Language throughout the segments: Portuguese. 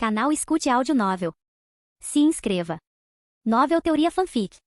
Canal Escute Áudio Novel. Se inscreva. Novel Teoria Fanfic.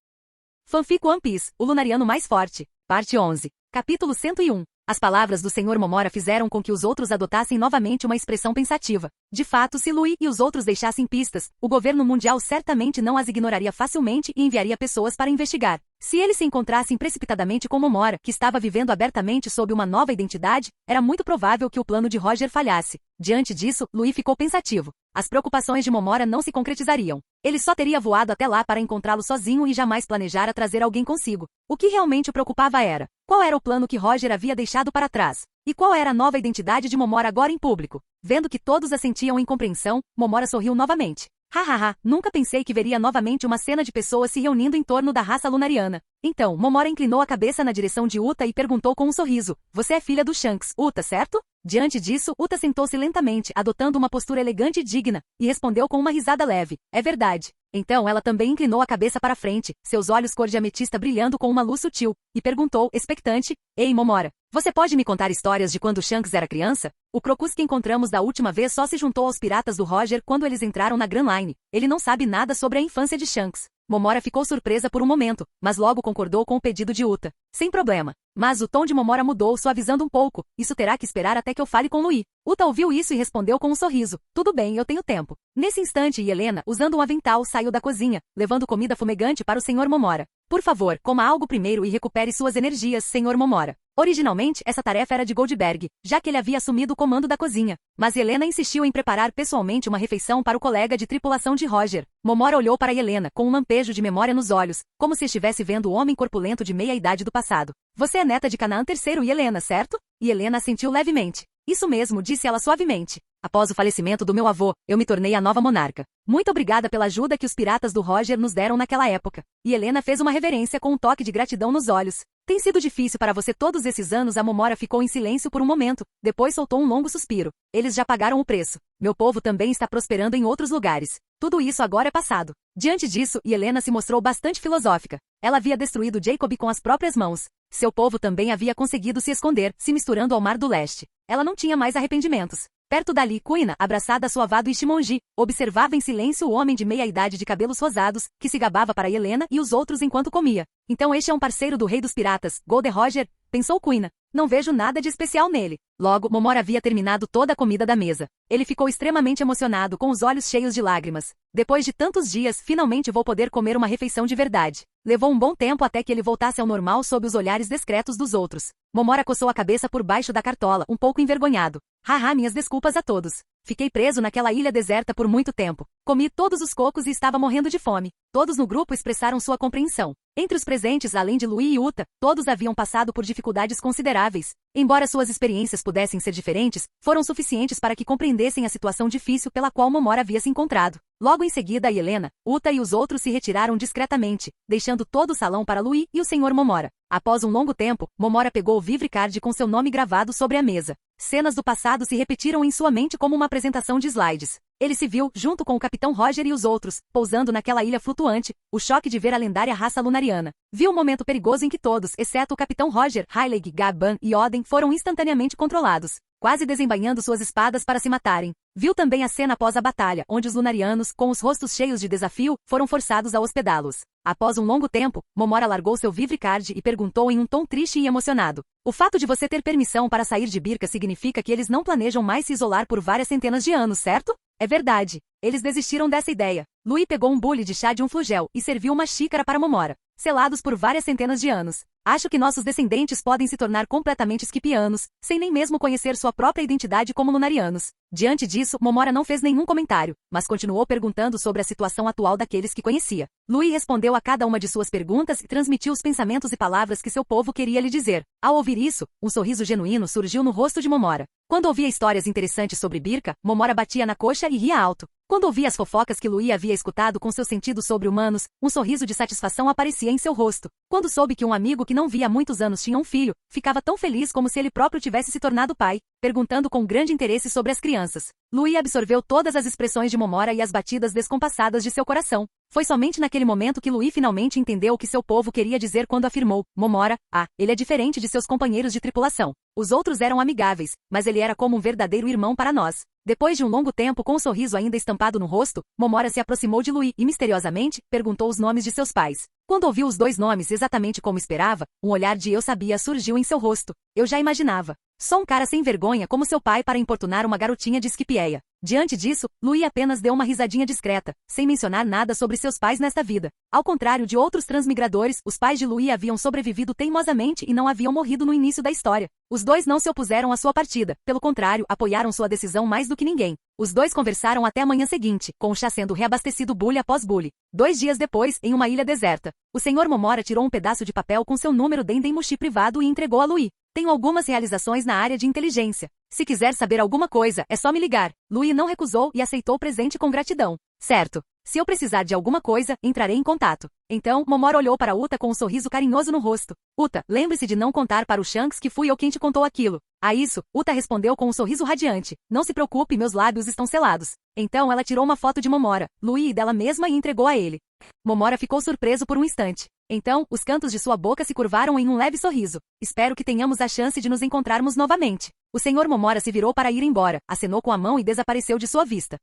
Fanfic One Piece, o Lunariano mais forte. Parte 11. Capítulo 101. As palavras do Sr. Momora fizeram com que os outros adotassem novamente uma expressão pensativa. De fato, se Louis e os outros deixassem pistas, o governo mundial certamente não as ignoraria facilmente e enviaria pessoas para investigar. Se eles se encontrassem precipitadamente com Momora, que estava vivendo abertamente sob uma nova identidade, era muito provável que o plano de Roger falhasse. Diante disso, Louis ficou pensativo. As preocupações de Momora não se concretizariam. Ele só teria voado até lá para encontrá-lo sozinho e jamais planejara trazer alguém consigo. O que realmente o preocupava era: qual era o plano que Roger havia deixado para trás? E qual era a nova identidade de Momora agora em público? Vendo que todos assentiam em compreensão, Momora sorriu novamente. Hahaha, nunca pensei que veria novamente uma cena de pessoas se reunindo em torno da raça lunariana. Então, Momora inclinou a cabeça na direção de Uta e perguntou com um sorriso: você é filha do Shanks, Uta, certo? Diante disso, Uta sentou-se lentamente, adotando uma postura elegante e digna, e respondeu com uma risada leve: é verdade. Então ela também inclinou a cabeça para frente, seus olhos cor de ametista brilhando com uma luz sutil, e perguntou, expectante: ei, Momora, você pode me contar histórias de quando Shanks era criança? O Crocus que encontramos da última vez só se juntou aos piratas do Roger quando eles entraram na Grand Line. Ele não sabe nada sobre a infância de Shanks. Momora ficou surpresa por um momento, mas logo concordou com o pedido de Uta. Sem problema. Mas o tom de Momora mudou, suavizando um pouco. Isso terá que esperar até que eu fale com Louis. Uta ouviu isso e respondeu com um sorriso: tudo bem, eu tenho tempo. Nesse instante, Helena, usando um avental, saiu da cozinha, levando comida fumegante para o Sr. Momora. Por favor, coma algo primeiro e recupere suas energias, Sr. Momora. Originalmente, essa tarefa era de Goldberg, já que ele havia assumido o comando da cozinha. Mas Helena insistiu em preparar pessoalmente uma refeição para o colega de tripulação de Roger. Momora olhou para Helena com um lampejo de memória nos olhos, como se estivesse vendo o homem corpulento de meia-idade do passado. Você é neta de Canaã III e Helena, certo? E Helena assentiu levemente. Isso mesmo, disse ela suavemente. Após o falecimento do meu avô, eu me tornei a nova monarca. Muito obrigada pela ajuda que os piratas do Roger nos deram naquela época. E Helena fez uma reverência com um toque de gratidão nos olhos. Tem sido difícil para você todos esses anos. A Momora ficou em silêncio por um momento, depois soltou um longo suspiro. Eles já pagaram o preço. Meu povo também está prosperando em outros lugares. Tudo isso agora é passado. Diante disso, Helena se mostrou bastante filosófica. Ela havia destruído Jacob com as próprias mãos. Seu povo também havia conseguido se esconder, se misturando ao Mar do Leste. Ela não tinha mais arrependimentos. Perto dali, Kuina, abraçada a sua vado Ishimonji, observava em silêncio o homem de meia-idade de cabelos rosados, que se gabava para Helena e os outros enquanto comia. Então este é um parceiro do rei dos piratas, Gold Roger, pensou Kuina. Não vejo nada de especial nele. Logo, Momora havia terminado toda a comida da mesa. Ele ficou extremamente emocionado, com os olhos cheios de lágrimas. Depois de tantos dias, finalmente vou poder comer uma refeição de verdade. Levou um bom tempo até que ele voltasse ao normal sob os olhares discretos dos outros. Momora coçou a cabeça por baixo da cartola, um pouco envergonhado. Haha, minhas desculpas a todos. Fiquei preso naquela ilha deserta por muito tempo. Comi todos os cocos e estava morrendo de fome. Todos no grupo expressaram sua compreensão. Entre os presentes, além de Louis e Uta, todos haviam passado por dificuldades consideráveis. Embora suas experiências pudessem ser diferentes, foram suficientes para que compreendessem a situação difícil pela qual Momora havia se encontrado. Logo em seguida, Helena, Uta e os outros se retiraram discretamente, deixando todo o salão para Louis e o Sr. Momora. Após um longo tempo, Momora pegou o Vivre Card com seu nome gravado sobre a mesa. Cenas do passado se repetiram em sua mente como uma apresentação de slides. Ele se viu, junto com o Capitão Roger e os outros, pousando naquela ilha flutuante, o choque de ver a lendária raça lunariana. Viu o momento perigoso em que todos, exceto o Capitão Roger, Rayleigh, Gaban e Oden, foram instantaneamente controlados, quase desembainhando suas espadas para se matarem. Viu também a cena após a batalha, onde os lunarianos, com os rostos cheios de desafio, foram forçados a hospedá-los. Após um longo tempo, Momora largou seu Vivre Card e perguntou em um tom triste e emocionado: o fato de você ter permissão para sair de Birka significa que eles não planejam mais se isolar por várias centenas de anos, certo? É verdade. Eles desistiram dessa ideia. Louis pegou um bule de chá de um flugel e serviu uma xícara para Momora. Selados por várias centenas de anos. Acho que nossos descendentes podem se tornar completamente esquipianos, sem nem mesmo conhecer sua própria identidade como lunarianos. Diante disso, Momora não fez nenhum comentário, mas continuou perguntando sobre a situação atual daqueles que conhecia. Louis respondeu a cada uma de suas perguntas e transmitiu os pensamentos e palavras que seu povo queria lhe dizer. Ao ouvir isso, um sorriso genuíno surgiu no rosto de Momora. Quando ouvia histórias interessantes sobre Birka, Momora batia na coxa e ria alto. Quando ouvia as fofocas que Louis havia escutado com seus sentidos sobre-humanos, um sorriso de satisfação aparecia em seu rosto. Quando soube que um amigo que não via há muitos anos tinha um filho, ficava tão feliz como se ele próprio tivesse se tornado pai, perguntando com grande interesse sobre as crianças. Louis absorveu todas as expressões de Momora e as batidas descompassadas de seu coração. Foi somente naquele momento que Louis finalmente entendeu o que seu povo queria dizer quando afirmou: Momora, ele é diferente de seus companheiros de tripulação. Os outros eram amigáveis, mas ele era como um verdadeiro irmão para nós. Depois de um longo tempo com um sorriso ainda estampado no rosto, Momora se aproximou de Louis e, misteriosamente, perguntou os nomes de seus pais. Quando ouviu os 2 nomes exatamente como esperava, um olhar de "eu sabia" surgiu em seu rosto. Eu já imaginava. Só um cara sem vergonha como seu pai para importunar uma garotinha de Esquipieia. Diante disso, Louis apenas deu uma risadinha discreta, sem mencionar nada sobre seus pais nesta vida. Ao contrário de outros transmigradores, os pais de Louis haviam sobrevivido teimosamente e não haviam morrido no início da história. Os 2 não se opuseram à sua partida, pelo contrário, apoiaram sua decisão mais do que ninguém. Os 2 conversaram até a manhã seguinte, com o chá sendo reabastecido bule após bule. 2 dias depois, em uma ilha deserta, o Sr. Momora tirou um pedaço de papel com seu número Dendemushi privado e entregou a Louis. Tenho algumas realizações na área de inteligência. Se quiser saber alguma coisa, é só me ligar. Louis não recusou e aceitou o presente com gratidão. Certo. Se eu precisar de alguma coisa, entrarei em contato. Então, Momora olhou para Uta com um sorriso carinhoso no rosto. Uta, lembre-se de não contar para o Shanks que fui eu quem te contou aquilo. A isso, Uta respondeu com um sorriso radiante. Não se preocupe, meus lábios estão selados. Então ela tirou uma foto de Momora, Louis e dela mesma e entregou a ele. Momora ficou surpreso por um instante. Então, os cantos de sua boca se curvaram em um leve sorriso. Espero que tenhamos a chance de nos encontrarmos novamente. O Sr. Momora se virou para ir embora, acenou com a mão e desapareceu de sua vista.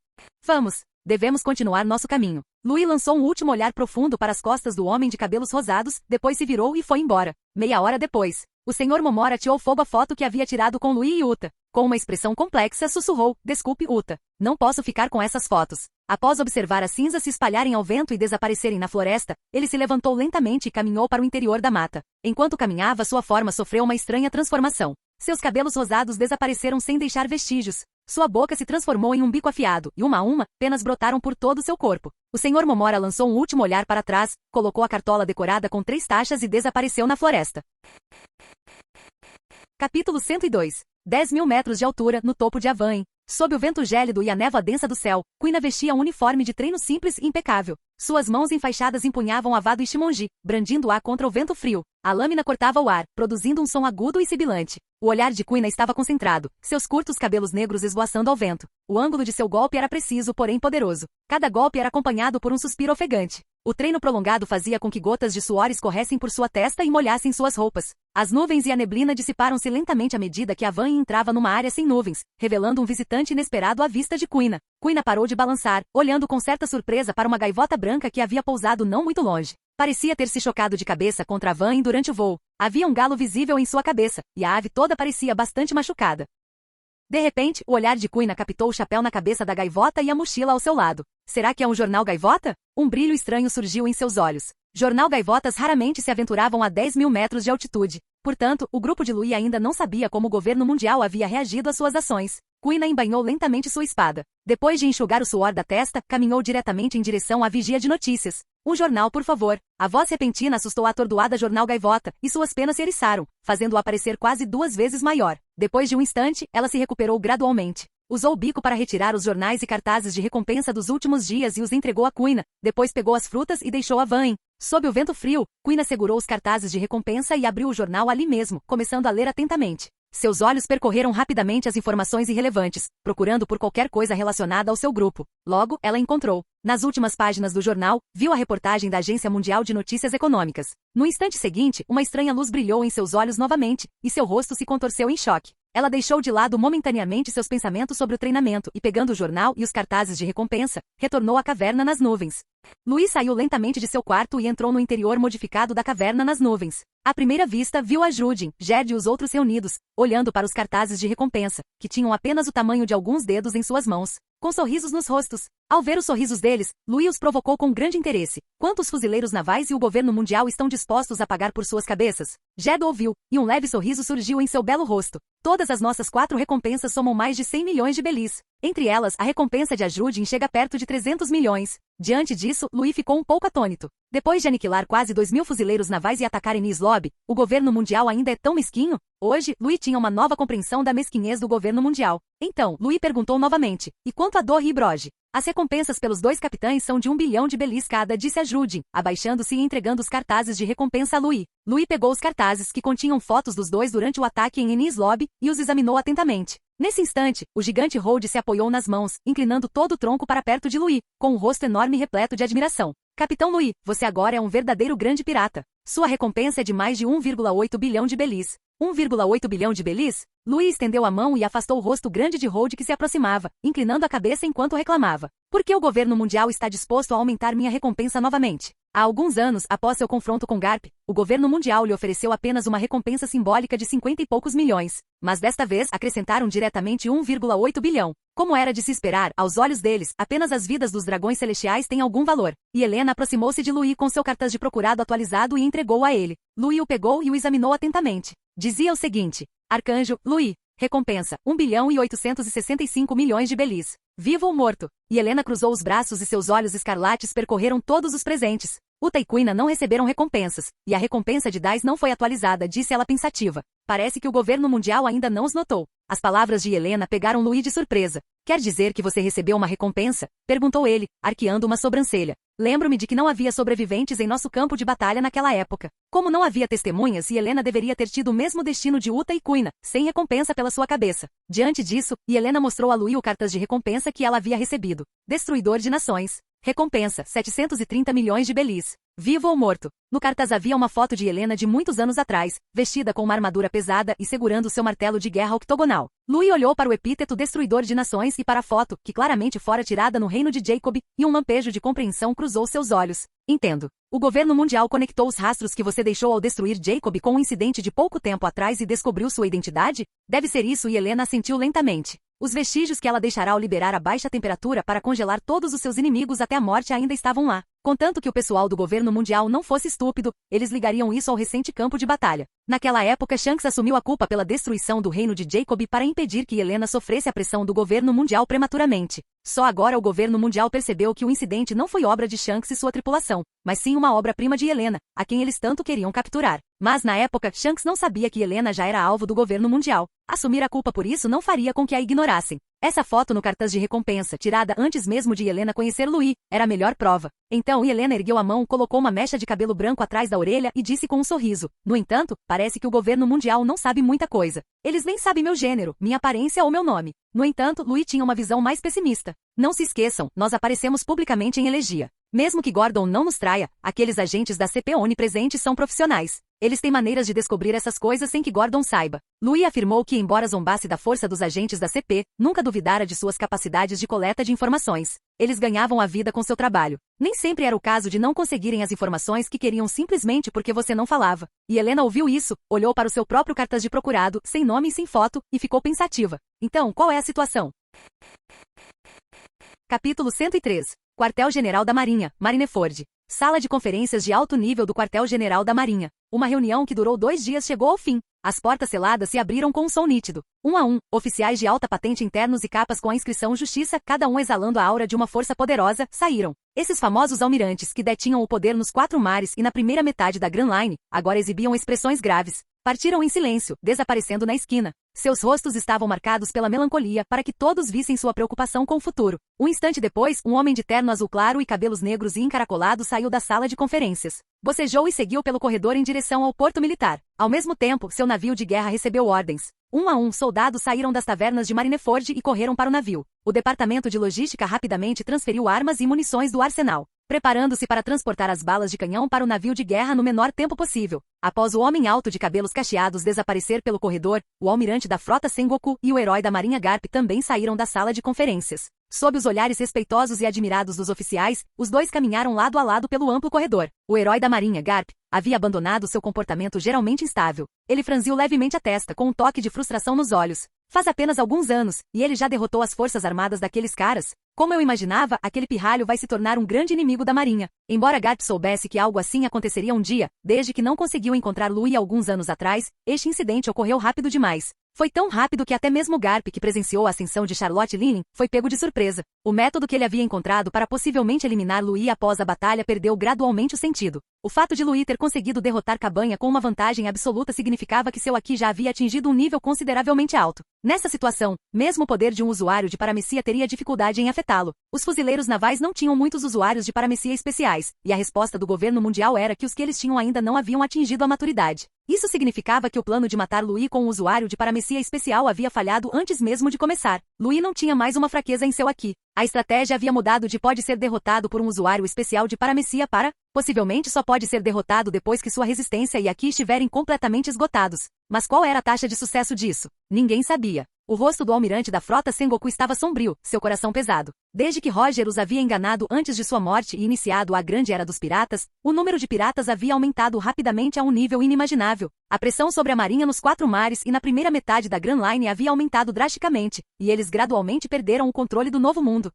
Vamos. Devemos continuar nosso caminho. Louis lançou um último olhar profundo para as costas do homem de cabelos rosados, depois se virou e foi embora. Meia hora depois, o Sr. Momora ateou fogo à foto que havia tirado com Louis e Uta. Com uma expressão complexa, sussurrou: Desculpe, Uta. Não posso ficar com essas fotos. Após observar as cinzas se espalharem ao vento e desaparecerem na floresta, ele se levantou lentamente e caminhou para o interior da mata. Enquanto caminhava, sua forma sofreu uma estranha transformação. Seus cabelos rosados desapareceram sem deixar vestígios. Sua boca se transformou em um bico afiado, e uma a uma, penas brotaram por todo o seu corpo. O Sr. Momora lançou um último olhar para trás, colocou a cartola decorada com 3 taxas e desapareceu na floresta. Capítulo 102. 10.000 metros de altura, no topo de Avain. Sob o vento gélido e a névoa densa do céu, Quina vestia um uniforme de treino simples e impecável. Suas mãos enfaixadas empunhavam a vado e shimonji, brandindo-a contra o vento frio. A lâmina cortava o ar, produzindo um som agudo e sibilante. O olhar de Quina estava concentrado, seus curtos cabelos negros esvoaçando ao vento. O ângulo de seu golpe era preciso, porém poderoso. Cada golpe era acompanhado por um suspiro ofegante. O treino prolongado fazia com que gotas de suor escorressem por sua testa e molhassem suas roupas. As nuvens e a neblina dissiparam-se lentamente à medida que Avain entrava numa área sem nuvens, revelando um visitante inesperado à vista de Quina. Quina parou de balançar, olhando com certa surpresa para uma gaivota branca que havia pousado não muito longe. Parecia ter se chocado de cabeça contra Avain durante o voo. Havia um galo visível em sua cabeça, e a ave toda parecia bastante machucada. De repente, o olhar de Quina captou o chapéu na cabeça da gaivota e a mochila ao seu lado. Será que é um jornal gaivota? Um brilho estranho surgiu em seus olhos. Jornal gaivotas raramente se aventuravam a 10.000 metros de altitude. Portanto, o grupo de Louis ainda não sabia como o governo mundial havia reagido às suas ações. Quina embainhou lentamente sua espada. Depois de enxugar o suor da testa, caminhou diretamente em direção à vigia de notícias. Um jornal, por favor. A voz repentina assustou a atordoada jornal gaivota, e suas penas se eriçaram, fazendo-a parecer quase 2 vezes maior. Depois de um instante, ela se recuperou gradualmente. Usou o bico para retirar os jornais e cartazes de recompensa dos últimos dias e os entregou a Quina. Depois pegou as frutas e deixou Avain. Sob o vento frio, Quina segurou os cartazes de recompensa e abriu o jornal ali mesmo, começando a ler atentamente. Seus olhos percorreram rapidamente as informações irrelevantes, procurando por qualquer coisa relacionada ao seu grupo. Logo, ela encontrou. Nas últimas páginas do jornal, viu a reportagem da Agência Mundial de Notícias Econômicas. No instante seguinte, uma estranha luz brilhou em seus olhos novamente, e seu rosto se contorceu em choque. Ela deixou de lado momentaneamente seus pensamentos sobre o treinamento e, pegando o jornal e os cartazes de recompensa, retornou à caverna nas nuvens. Louis saiu lentamente de seu quarto e entrou no interior modificado da caverna nas nuvens. À primeira vista, viu a Judin, Jed e os outros reunidos, olhando para os cartazes de recompensa, que tinham apenas o tamanho de alguns dedos em suas mãos, com sorrisos nos rostos. Ao ver os sorrisos deles, Louis os provocou com grande interesse. Quantos fuzileiros navais e o governo mundial estão dispostos a pagar por suas cabeças? Jed ouviu, e um leve sorriso surgiu em seu belo rosto. Todas as nossas 4 recompensas somam mais de 100 milhões de belis. Entre elas, a recompensa de Ajudin chega perto de 300 milhões. Diante disso, Louis ficou um pouco atônito. Depois de aniquilar quase 2.000 fuzileiros navais e atacar Enies Lobby, o governo mundial ainda é tão mesquinho? Hoje, Louis tinha uma nova compreensão da mesquinhez do governo mundial. Então, Louis perguntou novamente, e quanto a Dor e Broge? As recompensas pelos 2 capitães são de 1 bilhão de belis cada, disse Ajudin, abaixando-se e entregando os cartazes de recompensa a Louis. Louis pegou os cartazes que continham fotos dos 2 durante o ataque em Enies Lobby e os examinou atentamente. Nesse instante, o gigante Hold se apoiou nas mãos, inclinando todo o tronco para perto de Louis, com um rosto enorme e repleto de admiração. Capitão Louis, você agora é um verdadeiro grande pirata. Sua recompensa é de mais de 1,8 bilhão de belis. 1,8 bilhão de belis? Louis estendeu a mão e afastou o rosto grande de Hold que se aproximava, inclinando a cabeça enquanto reclamava. Por que o governo mundial está disposto a aumentar minha recompensa novamente? Há alguns anos, após seu confronto com Garp, o governo mundial lhe ofereceu apenas uma recompensa simbólica de 50 e poucos milhões. Mas desta vez acrescentaram diretamente 1,8 bilhão. Como era de se esperar, aos olhos deles, apenas as vidas dos dragões celestiais têm algum valor. E Helena aproximou-se de Louis com seu cartaz de procurado atualizado e entregou a ele. Louis o pegou e o examinou atentamente. Dizia o seguinte: Arcanjo, Louis, recompensa, 1 bilhão e 865 milhões de belis. Vivo ou morto? E Helena cruzou os braços e seus olhos escarlates percorreram todos os presentes. Uta e Quina não receberam recompensas, e a recompensa de Dice não foi atualizada, disse ela pensativa. Parece que o governo mundial ainda não os notou. As palavras de Helena pegaram Louis de surpresa. Quer dizer que você recebeu uma recompensa? Perguntou ele, arqueando uma sobrancelha. Lembro-me de que não havia sobreviventes em nosso campo de batalha naquela época. Como não havia testemunhas e Helena deveria ter tido o mesmo destino de Uta e Quina, sem recompensa pela sua cabeça. Diante disso, Helena mostrou a Louis o cartaz de recompensa que ela havia recebido. Destruidor de nações. Recompensa, 730 milhões de belis. Vivo ou morto? No cartaz havia uma foto de Helena de muitos anos atrás, vestida com uma armadura pesada e segurando seu martelo de guerra octogonal. Louis olhou para o epíteto Destruidor de Nações e para a foto, que claramente fora tirada no reino de Jacob, e um lampejo de compreensão cruzou seus olhos. Entendo. O governo mundial conectou os rastros que você deixou ao destruir Jacob com um incidente de pouco tempo atrás e descobriu sua identidade? Deve ser isso, e Helena assentiu lentamente. Os vestígios que ela deixará ao liberar a baixa temperatura para congelar todos os seus inimigos até a morte ainda estavam lá. Contanto que o pessoal do governo mundial não fosse estúpido, eles ligariam isso ao recente campo de batalha. Naquela época, Shanks assumiu a culpa pela destruição do reino de Jacob para impedir que Helena sofresse a pressão do governo mundial prematuramente. Só agora o governo mundial percebeu que o incidente não foi obra de Shanks e sua tripulação, mas sim uma obra-prima de Helena, a quem eles tanto queriam capturar. Mas na época, Shanks não sabia que Helena já era alvo do governo mundial. Assumir a culpa por isso não faria com que a ignorassem. Essa foto no cartaz de recompensa, tirada antes mesmo de Helena conhecer Louis, era a melhor prova. Então Helena ergueu a mão, colocou uma mecha de cabelo branco atrás da orelha e disse com um sorriso. No entanto, parece que o governo mundial não sabe muita coisa. Eles nem sabem meu gênero, minha aparência ou meu nome. No entanto, Louis tinha uma visão mais pessimista. Não se esqueçam, nós aparecemos publicamente em elegia. Mesmo que Gordon não nos traia, aqueles agentes da CP onipresentes são profissionais. Eles têm maneiras de descobrir essas coisas sem que Gordon saiba. Louis afirmou que, embora zombasse da força dos agentes da CP, nunca duvidara de suas capacidades de coleta de informações. Eles ganhavam a vida com seu trabalho. Nem sempre era o caso de não conseguirem as informações que queriam simplesmente porque você não falava. E Helena ouviu isso, olhou para o seu próprio cartaz de procurado, sem nome e sem foto, e ficou pensativa. Então, qual é a situação? Capítulo 103. Quartel-General da Marinha, Marineford. Sala de conferências de alto nível do Quartel-General da Marinha. Uma reunião que durou 2 dias chegou ao fim. As portas seladas se abriram com um som nítido. Um a um, oficiais de alta patente internos e capas com a inscrição Justiça, cada um exalando a aura de uma força poderosa, saíram. Esses famosos almirantes que detinham o poder nos 4 mares e na primeira metade da Grand Line, agora exibiam expressões graves. Partiram em silêncio, desaparecendo na esquina. Seus rostos estavam marcados pela melancolia para que todos vissem sua preocupação com o futuro. Um instante depois, um homem de terno azul claro e cabelos negros e encaracolados saiu da sala de conferências. Bocejou e seguiu pelo corredor em direção ao porto militar. Ao mesmo tempo, seu navio de guerra recebeu ordens. Um a um, soldados saíram das tavernas de Marineford e correram para o navio. O departamento de logística rapidamente transferiu armas e munições do arsenal, preparando-se para transportar as balas de canhão para o navio de guerra no menor tempo possível. Após o homem alto de cabelos cacheados desaparecer pelo corredor, o almirante da frota Sengoku e o herói da marinha Garp também saíram da sala de conferências. Sob os olhares respeitosos e admirados dos oficiais, os dois caminharam lado a lado pelo amplo corredor. O herói da marinha Garp havia abandonado seu comportamento geralmente instável. Ele franziu levemente a testa com um toque de frustração nos olhos. Faz apenas alguns anos, e ele já derrotou as forças armadas daqueles caras. Como eu imaginava, aquele pirralho vai se tornar um grande inimigo da marinha. Embora Garp soubesse que algo assim aconteceria um dia, desde que não conseguiu encontrar Louis alguns anos atrás, este incidente ocorreu rápido demais. Foi tão rápido que até mesmo Garp, que presenciou a ascensão de Charlotte Linen, foi pego de surpresa. O método que ele havia encontrado para possivelmente eliminar Louis após a batalha perdeu gradualmente o sentido. O fato de Louis ter conseguido derrotar Cabanha com uma vantagem absoluta significava que seu Haki já havia atingido um nível consideravelmente alto. Nessa situação, mesmo o poder de um usuário de paramecia teria dificuldade em afetá-lo. Os fuzileiros navais não tinham muitos usuários de paramecia especiais, e a resposta do governo mundial era que os que eles tinham ainda não haviam atingido a maturidade. Isso significava que o plano de matar Louis com um usuário de paramecia especial havia falhado antes mesmo de começar. Louis não tinha mais uma fraqueza em seu Haki. A estratégia havia mudado de pode ser derrotado por um usuário especial de paramecia para, possivelmente só pode ser derrotado depois que sua resistência e Haki estiverem completamente esgotados. Mas qual era a taxa de sucesso disso? Ninguém sabia. O rosto do almirante da frota Sengoku estava sombrio, seu coração pesado. Desde que Roger os havia enganado antes de sua morte e iniciado a Grande Era dos Piratas, o número de piratas havia aumentado rapidamente a um nível inimaginável. A pressão sobre a marinha nos 4 mares e na primeira metade da Grand Line havia aumentado drasticamente, e eles gradualmente perderam o controle do Novo Mundo.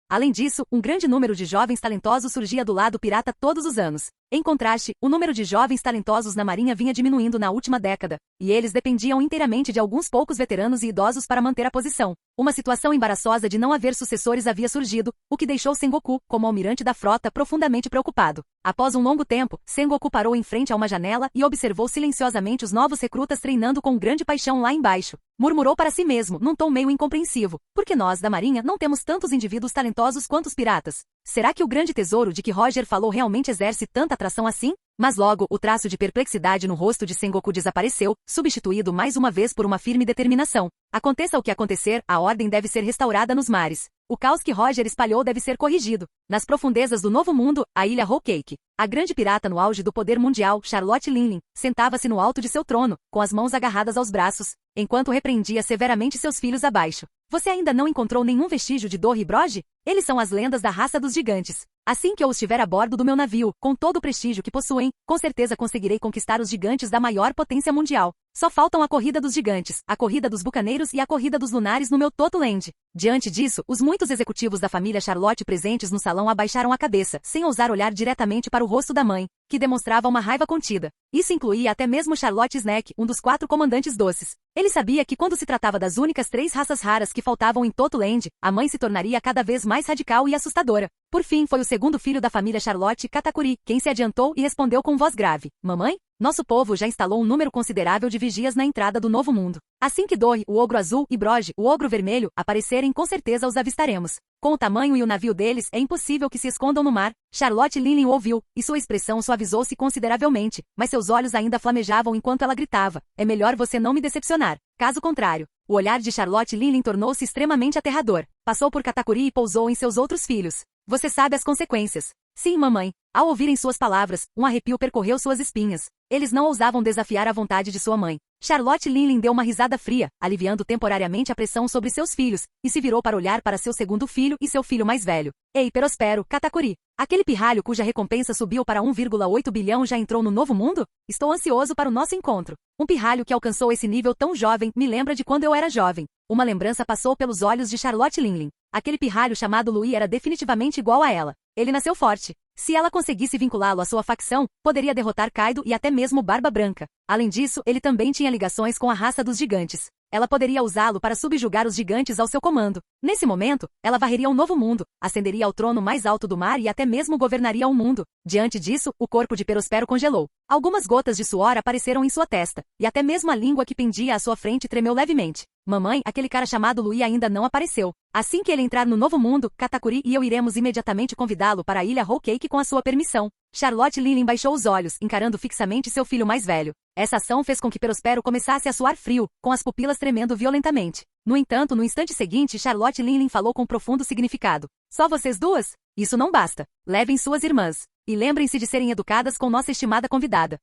Além disso, um grande número de jovens talentosos surgia do lado pirata todos os anos. Em contraste, o número de jovens talentosos na marinha vinha diminuindo na última década, e eles dependiam inteiramente de alguns poucos veteranos e idosos para manter a posição. Uma situação embaraçosa de não haver sucessores havia surgido, o que deixou Sengoku, como almirante da frota, profundamente preocupado. Após um longo tempo, Sengoku parou em frente a uma janela e observou silenciosamente os novos recrutas treinando com grande paixão lá embaixo. Murmurou para si mesmo, num tom meio incompreensivo: por que nós, da marinha, não temos tantos indivíduos talentosos quanto os piratas? Será que o grande tesouro de que Roger falou realmente exerce tanta atração assim? Mas logo, o traço de perplexidade no rosto de Sengoku desapareceu, substituído mais uma vez por uma firme determinação. Aconteça o que acontecer, a ordem deve ser restaurada nos mares. O caos que Roger espalhou deve ser corrigido. Nas profundezas do Novo Mundo, a ilha Whole Cake. A grande pirata no auge do poder mundial, Charlotte Linlin, sentava-se no alto de seu trono, com as mãos agarradas aos braços, enquanto repreendia severamente seus filhos abaixo. Você ainda não encontrou nenhum vestígio de Dor e Broge? Eles são as lendas da raça dos gigantes. Assim que eu estiver a bordo do meu navio, com todo o prestígio que possuem, com certeza conseguirei conquistar os gigantes da maior potência mundial. Só faltam a corrida dos gigantes, a corrida dos bucaneiros e a corrida dos lunares no meu Toto Land. Diante disso, os muitos executivos da família Charlotte presentes no salão abaixaram a cabeça, sem ousar olhar diretamente para o rosto da mãe, que demonstrava uma raiva contida. Isso incluía até mesmo Charlotte Snack, um dos 4 comandantes doces. Ele sabia que quando se tratava das únicas 3 raças raras que faltavam em Toto Land, a mãe se tornaria cada vez mais radical e assustadora. Por fim, foi o segundo filho da família Charlotte, Katakuri, quem se adiantou e respondeu com voz grave: mamãe? Nosso povo já instalou um número considerável de vigias na entrada do Novo Mundo. Assim que Dori, o ogro azul, e Broge, o ogro vermelho, aparecerem, com certeza os avistaremos. Com o tamanho e o navio deles, é impossível que se escondam no mar. Charlotte Linlin ouviu, e sua expressão suavizou-se consideravelmente, mas seus olhos ainda flamejavam enquanto ela gritava: é melhor você não me decepcionar. Caso contrário. O olhar de Charlotte Linlin tornou-se extremamente aterrador. Passou por Katakuri e pousou em seus outros filhos. Você sabe as consequências. Sim, mamãe. Ao ouvirem suas palavras, um arrepio percorreu suas espinhas. Eles não ousavam desafiar a vontade de sua mãe. Charlotte Linlin deu uma risada fria, aliviando temporariamente a pressão sobre seus filhos, e se virou para olhar para seu segundo filho e seu filho mais velho. Ei, Perospero, Katakuri. Aquele pirralho cuja recompensa subiu para 1,8 bilhão já entrou no Novo Mundo? Estou ansioso para o nosso encontro. Um pirralho que alcançou esse nível tão jovem me lembra de quando eu era jovem. Uma lembrança passou pelos olhos de Charlotte Linlin. Aquele pirralho chamado Louis era definitivamente igual a ela. Ele nasceu forte. Se ela conseguisse vinculá-lo à sua facção, poderia derrotar Kaido e até mesmo Barba Branca. Além disso, ele também tinha ligações com a raça dos gigantes. Ela poderia usá-lo para subjugar os gigantes ao seu comando. Nesse momento, ela varreria um novo mundo, ascenderia ao trono mais alto do mar e até mesmo governaria o mundo. Diante disso, o corpo de Perospero congelou. Algumas gotas de suor apareceram em sua testa, e até mesmo a língua que pendia à sua frente tremeu levemente. Mamãe, aquele cara chamado Louis ainda não apareceu. Assim que ele entrar no Novo Mundo, Katakuri e eu iremos imediatamente convidá-lo para a ilha Whole Cake com a sua permissão. Charlotte Linlin baixou os olhos, encarando fixamente seu filho mais velho. Essa ação fez com que Perospero começasse a suar frio, com as pupilas tremendo violentamente. No entanto, no instante seguinte, Charlotte Linlin falou com profundo significado: só vocês duas? Isso não basta. Levem suas irmãs. E lembrem-se de serem educadas com nossa estimada convidada.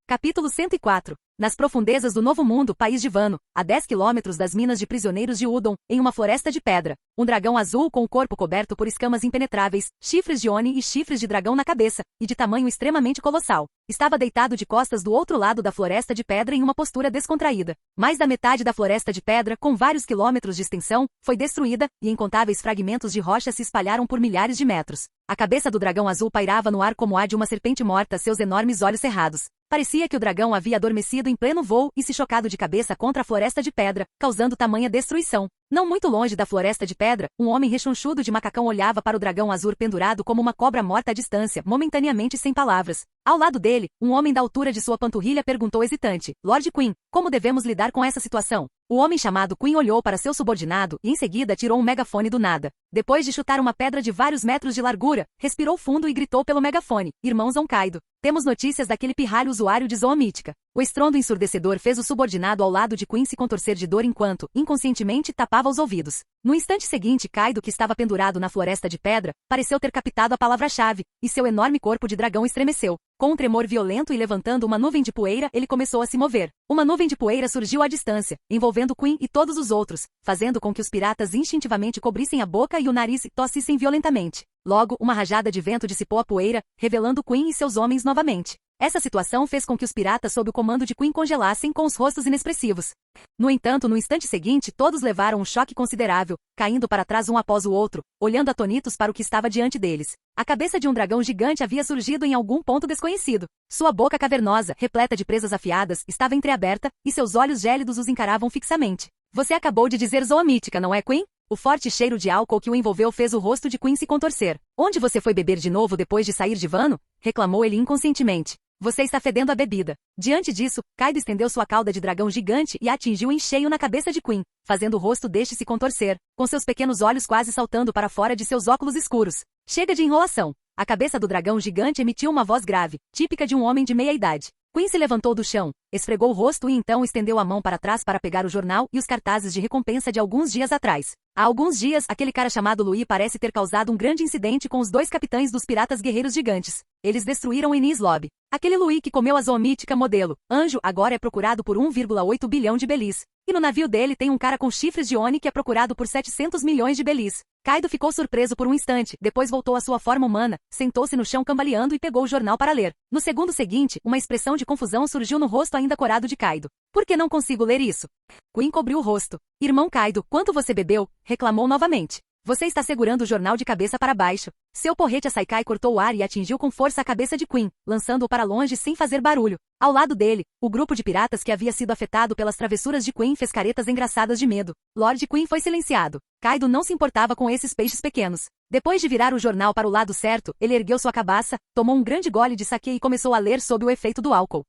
Capítulo 104. Nas profundezas do Novo Mundo, país de Wano, a 10 quilômetros das minas de prisioneiros de Udon, em uma floresta de pedra, um dragão azul com o corpo coberto por escamas impenetráveis, chifres de Oni e chifres de dragão na cabeça, e de tamanho extremamente colossal, estava deitado de costas do outro lado da floresta de pedra em uma postura descontraída. Mais da metade da floresta de pedra, com vários quilômetros de extensão, foi destruída, e incontáveis fragmentos de rocha se espalharam por milhares de metros. A cabeça do dragão azul pairava no ar como a de uma serpente morta, seus enormes olhos cerrados. Parecia que o dragão havia adormecido caído em pleno voo e se chocado de cabeça contra a floresta de pedra, causando tamanha destruição. Não muito longe da floresta de pedra, um homem rechonchudo de macacão olhava para o dragão azul pendurado como uma cobra morta à distância, momentaneamente sem palavras. Ao lado dele, um homem da altura de sua panturrilha perguntou hesitante: Lord Queen, como devemos lidar com essa situação? O homem chamado Queen olhou para seu subordinado e em seguida tirou um megafone do nada. Depois de chutar uma pedra de vários metros de largura, respirou fundo e gritou pelo megafone: Irmãos Hokkaido, temos notícias daquele pirralho usuário de zoa mítica. O estrondo ensurdecedor fez o subordinado ao lado de Queen se contorcer de dor enquanto, inconscientemente, tapava os ouvidos. No instante seguinte, Kaido, que estava pendurado na floresta de pedra, pareceu ter captado a palavra-chave, e seu enorme corpo de dragão estremeceu. Com um tremor violento e levantando uma nuvem de poeira, ele começou a se mover. Uma nuvem de poeira surgiu à distância, envolvendo Queen e todos os outros, fazendo com que os piratas instintivamente cobrissem a boca e o nariz e tossissem violentamente. Logo, uma rajada de vento dissipou a poeira, revelando Queen e seus homens novamente. Essa situação fez com que os piratas sob o comando de Queen congelassem com os rostos inexpressivos. No entanto, no instante seguinte, todos levaram um choque considerável, caindo para trás um após o outro, olhando atônitos para o que estava diante deles. A cabeça de um dragão gigante havia surgido em algum ponto desconhecido. Sua boca cavernosa, repleta de presas afiadas, estava entreaberta, e seus olhos gélidos os encaravam fixamente. Você acabou de dizer zoa mítica, não é, Queen? O forte cheiro de álcool que o envolveu fez o rosto de Queen se contorcer. Onde você foi beber de novo depois de sair de vano? Reclamou ele inconscientemente. Você está fedendo a bebida. Diante disso, Kaido estendeu sua cauda de dragão gigante e a atingiu em cheio na cabeça de Queen, fazendo o rosto deste se contorcer, com seus pequenos olhos quase saltando para fora de seus óculos escuros. Chega de enrolação. A cabeça do dragão gigante emitiu uma voz grave, típica de um homem de meia idade. Queen se levantou do chão, esfregou o rosto e então estendeu a mão para trás para pegar o jornal e os cartazes de recompensa de alguns dias atrás. Há alguns dias, aquele cara chamado Louis parece ter causado um grande incidente com os 2 capitães dos piratas guerreiros gigantes. Eles destruíram Enies Lobby. Aquele Louis que comeu a zoa mítica modelo Anjo agora é procurado por 1,8 bilhão de belis. E no navio dele tem um cara com chifres de Oni que é procurado por 700 milhões de belis. Kaido ficou surpreso por um instante, depois voltou à sua forma humana, sentou-se no chão cambaleando e pegou o jornal para ler. No segundo seguinte, uma expressão de confusão surgiu no rosto ainda corado de Kaido. Por que não consigo ler isso? Queen cobriu o rosto. Irmão Kaido, quanto você bebeu? Reclamou novamente. Você está segurando o jornal de cabeça para baixo. Seu porrete Saikai cortou o ar e atingiu com força a cabeça de Queen, lançando-o para longe sem fazer barulho. Ao lado dele, o grupo de piratas que havia sido afetado pelas travessuras de Queen fez caretas engraçadas de medo. Lord Queen foi silenciado. Kaido não se importava com esses peixes pequenos. Depois de virar o jornal para o lado certo, ele ergueu sua cabaça, tomou um grande gole de saquê e começou a ler sob o efeito do álcool.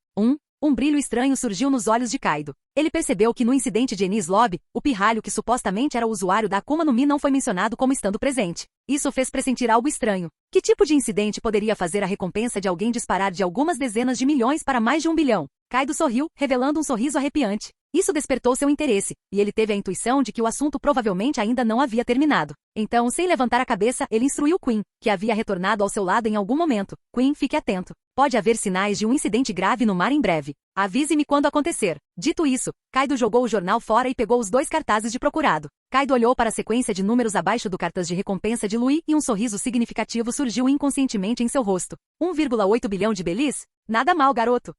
Um brilho estranho surgiu nos olhos de Kaido. Ele percebeu que no incidente de Enies Lobby, o pirralho que supostamente era o usuário da Akuma no Mi não foi mencionado como estando presente. Isso fez pressentir algo estranho. Que tipo de incidente poderia fazer a recompensa de alguém disparar de algumas dezenas de milhões para mais de 1 bilhão? Kaido sorriu, revelando um sorriso arrepiante. Isso despertou seu interesse, e ele teve a intuição de que o assunto provavelmente ainda não havia terminado. Então, sem levantar a cabeça, ele instruiu Queen, que havia retornado ao seu lado em algum momento. Queen, fique atento. Pode haver sinais de um incidente grave no mar em breve. Avise-me quando acontecer. Dito isso, Kaido jogou o jornal fora e pegou os 2 cartazes de procurado. Kaido olhou para a sequência de números abaixo do cartaz de recompensa de Louis e um sorriso significativo surgiu inconscientemente em seu rosto. 1,8 bilhão de belis? Nada mal, garoto.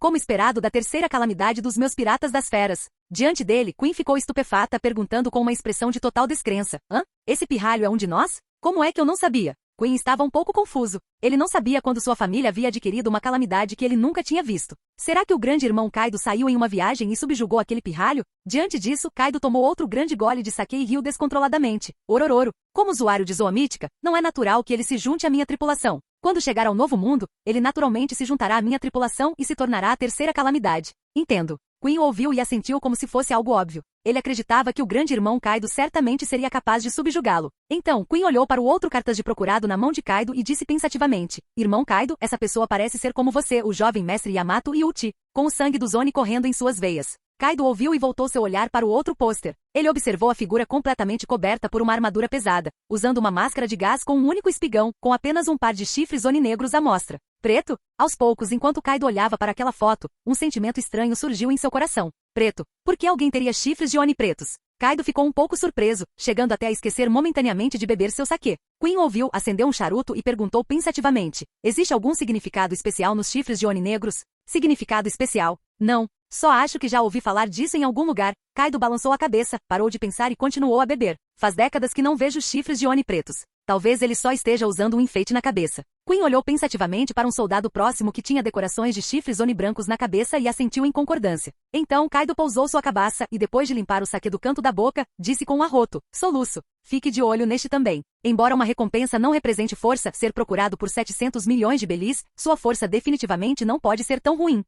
Como esperado da terceira calamidade dos meus piratas das feras. Diante dele, Queen ficou estupefata, perguntando com uma expressão de total descrença. Esse pirralho é um de nós? Como é que eu não sabia? Queen estava um pouco confuso. Ele não sabia quando sua família havia adquirido uma calamidade que ele nunca tinha visto. Será que o grande irmão Kaido saiu em uma viagem e subjugou aquele pirralho? Diante disso, Kaido tomou outro grande gole de saquê e riu descontroladamente. Orororo. Como usuário de zoa mítica, não é natural que ele se junte à minha tripulação. Quando chegar ao novo mundo, ele naturalmente se juntará à minha tripulação e se tornará a terceira calamidade. Entendo. Queen ouviu e assentiu como se fosse algo óbvio. Ele acreditava que o grande irmão Kaido certamente seria capaz de subjugá-lo. Então, Queen olhou para o outro cartaz de procurado na mão de Kaido e disse pensativamente: Irmão Kaido, essa pessoa parece ser como você, o jovem mestre Yamato e Uchi, com o sangue do Oni correndo em suas veias. Kaido ouviu e voltou seu olhar para o outro pôster. Ele observou a figura completamente coberta por uma armadura pesada, usando uma máscara de gás com um único espigão, com apenas um par de chifres Oni negros à mostra. Preto? Aos poucos, enquanto Kaido olhava para aquela foto, um sentimento estranho surgiu em seu coração. Preto. Por que alguém teria chifres de Oni pretos? Kaido ficou um pouco surpreso, chegando até a esquecer momentaneamente de beber seu saquê. Queen ouviu, acendeu um charuto e perguntou pensativamente: existe algum significado especial nos chifres de Oni negros? Significado especial? Não. Só acho que já ouvi falar disso em algum lugar. Kaido balançou a cabeça, parou de pensar e continuou a beber. Faz décadas que não vejo chifres de Oni pretos. Talvez ele só esteja usando um enfeite na cabeça. Queen olhou pensativamente para um soldado próximo que tinha decorações de chifres oni-brancos na cabeça e assentiu em concordância. Então Kaido pousou sua cabaça e depois de limpar o saque do canto da boca, disse com um arroto, soluço. Fique de olho neste também. Embora uma recompensa não represente força, ser procurado por 700 milhões de belis, sua força definitivamente não pode ser tão ruim.